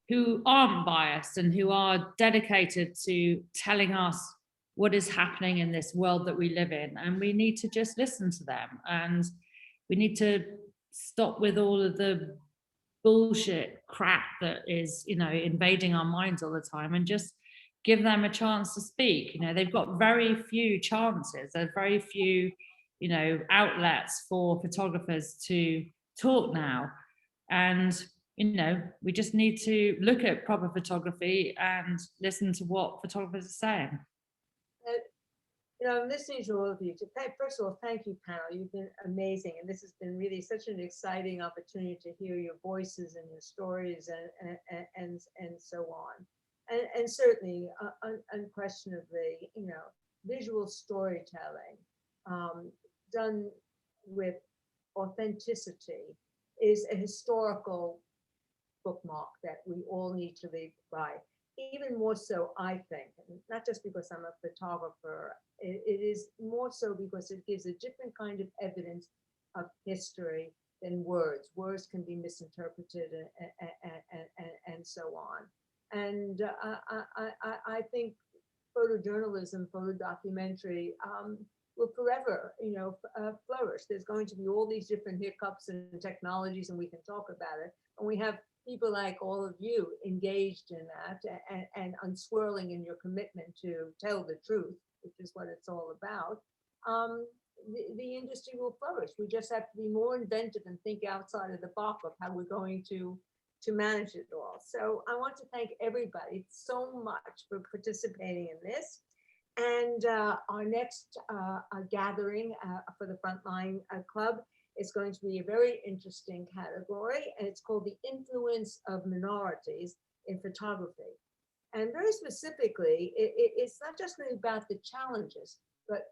who aren't biased and who are dedicated to telling us what is happening in this world that we live in. And we need to just listen to them. And we need to stop with all of the bullshit crap that is, invading our minds all the time, and just give them a chance to speak. They've got very few chances. There's very few, outlets for photographers to talk now. And, we just need to look at proper photography and listen to what photographers are saying. I'm listening to all of you. First of all, thank you, panel. You've been amazing. And this has been really such an exciting opportunity to hear your voices and your stories and so on. And certainly, unquestionably, visual storytelling done with authenticity is a historical bookmark that we all need to live by. Even more so, I think, and not just because I'm a photographer, it is more so because it gives a different kind of evidence of history than words. Words can be misinterpreted and so on. And I think photojournalism, photodocumentary will forever, flourish. There's going to be all these different hiccups and technologies, and we can talk about it. And we have people like all of you engaged in that and unswirling in your commitment to tell the truth, which is what it's all about. The industry will flourish. We just have to be more inventive and think outside of the box of how we're going to manage it all. So I want to thank everybody so much for participating in this. And our next gathering for the Frontline Club is going to be a very interesting category, and it's called the influence of minorities in photography. And very specifically, it's not just about the challenges, but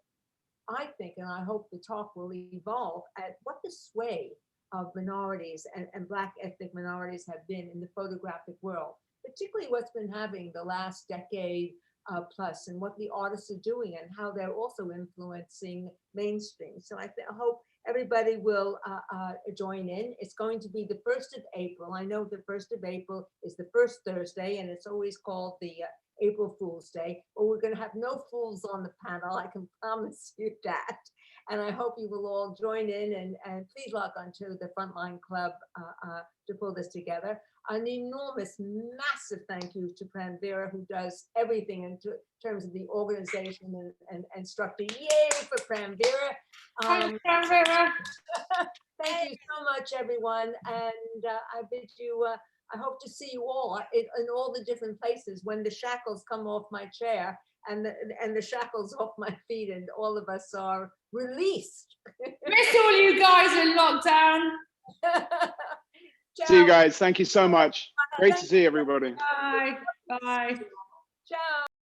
I think, and I hope the talk will evolve at what the sway of minorities and Black ethnic minorities have been in the photographic world, particularly what's been happening the last decade plus, and what the artists are doing and how they're also influencing mainstream. So I hope everybody will join in. It's going to be the 1st of April. I know the 1st of April is the first Thursday, and it's always called the April Fool's Day, but we're going to have no fools on the panel. I can promise you that. And I hope you will all join in, and please log on to the Frontline Club to pull this together. An enormous, massive thank you to Brent Vera, who does everything in terms of the organization and structure. Yay for Brent Vera. Thanks, Fran Vera. Thank you so much, everyone. And I bid you, I hope to see you all in all the different places when the shackles come off my chair and the shackles off my feet, and all of us are released. Miss all you guys in lockdown. See you guys. Thank you so much. Great to see everybody. Bye. Bye. Ciao.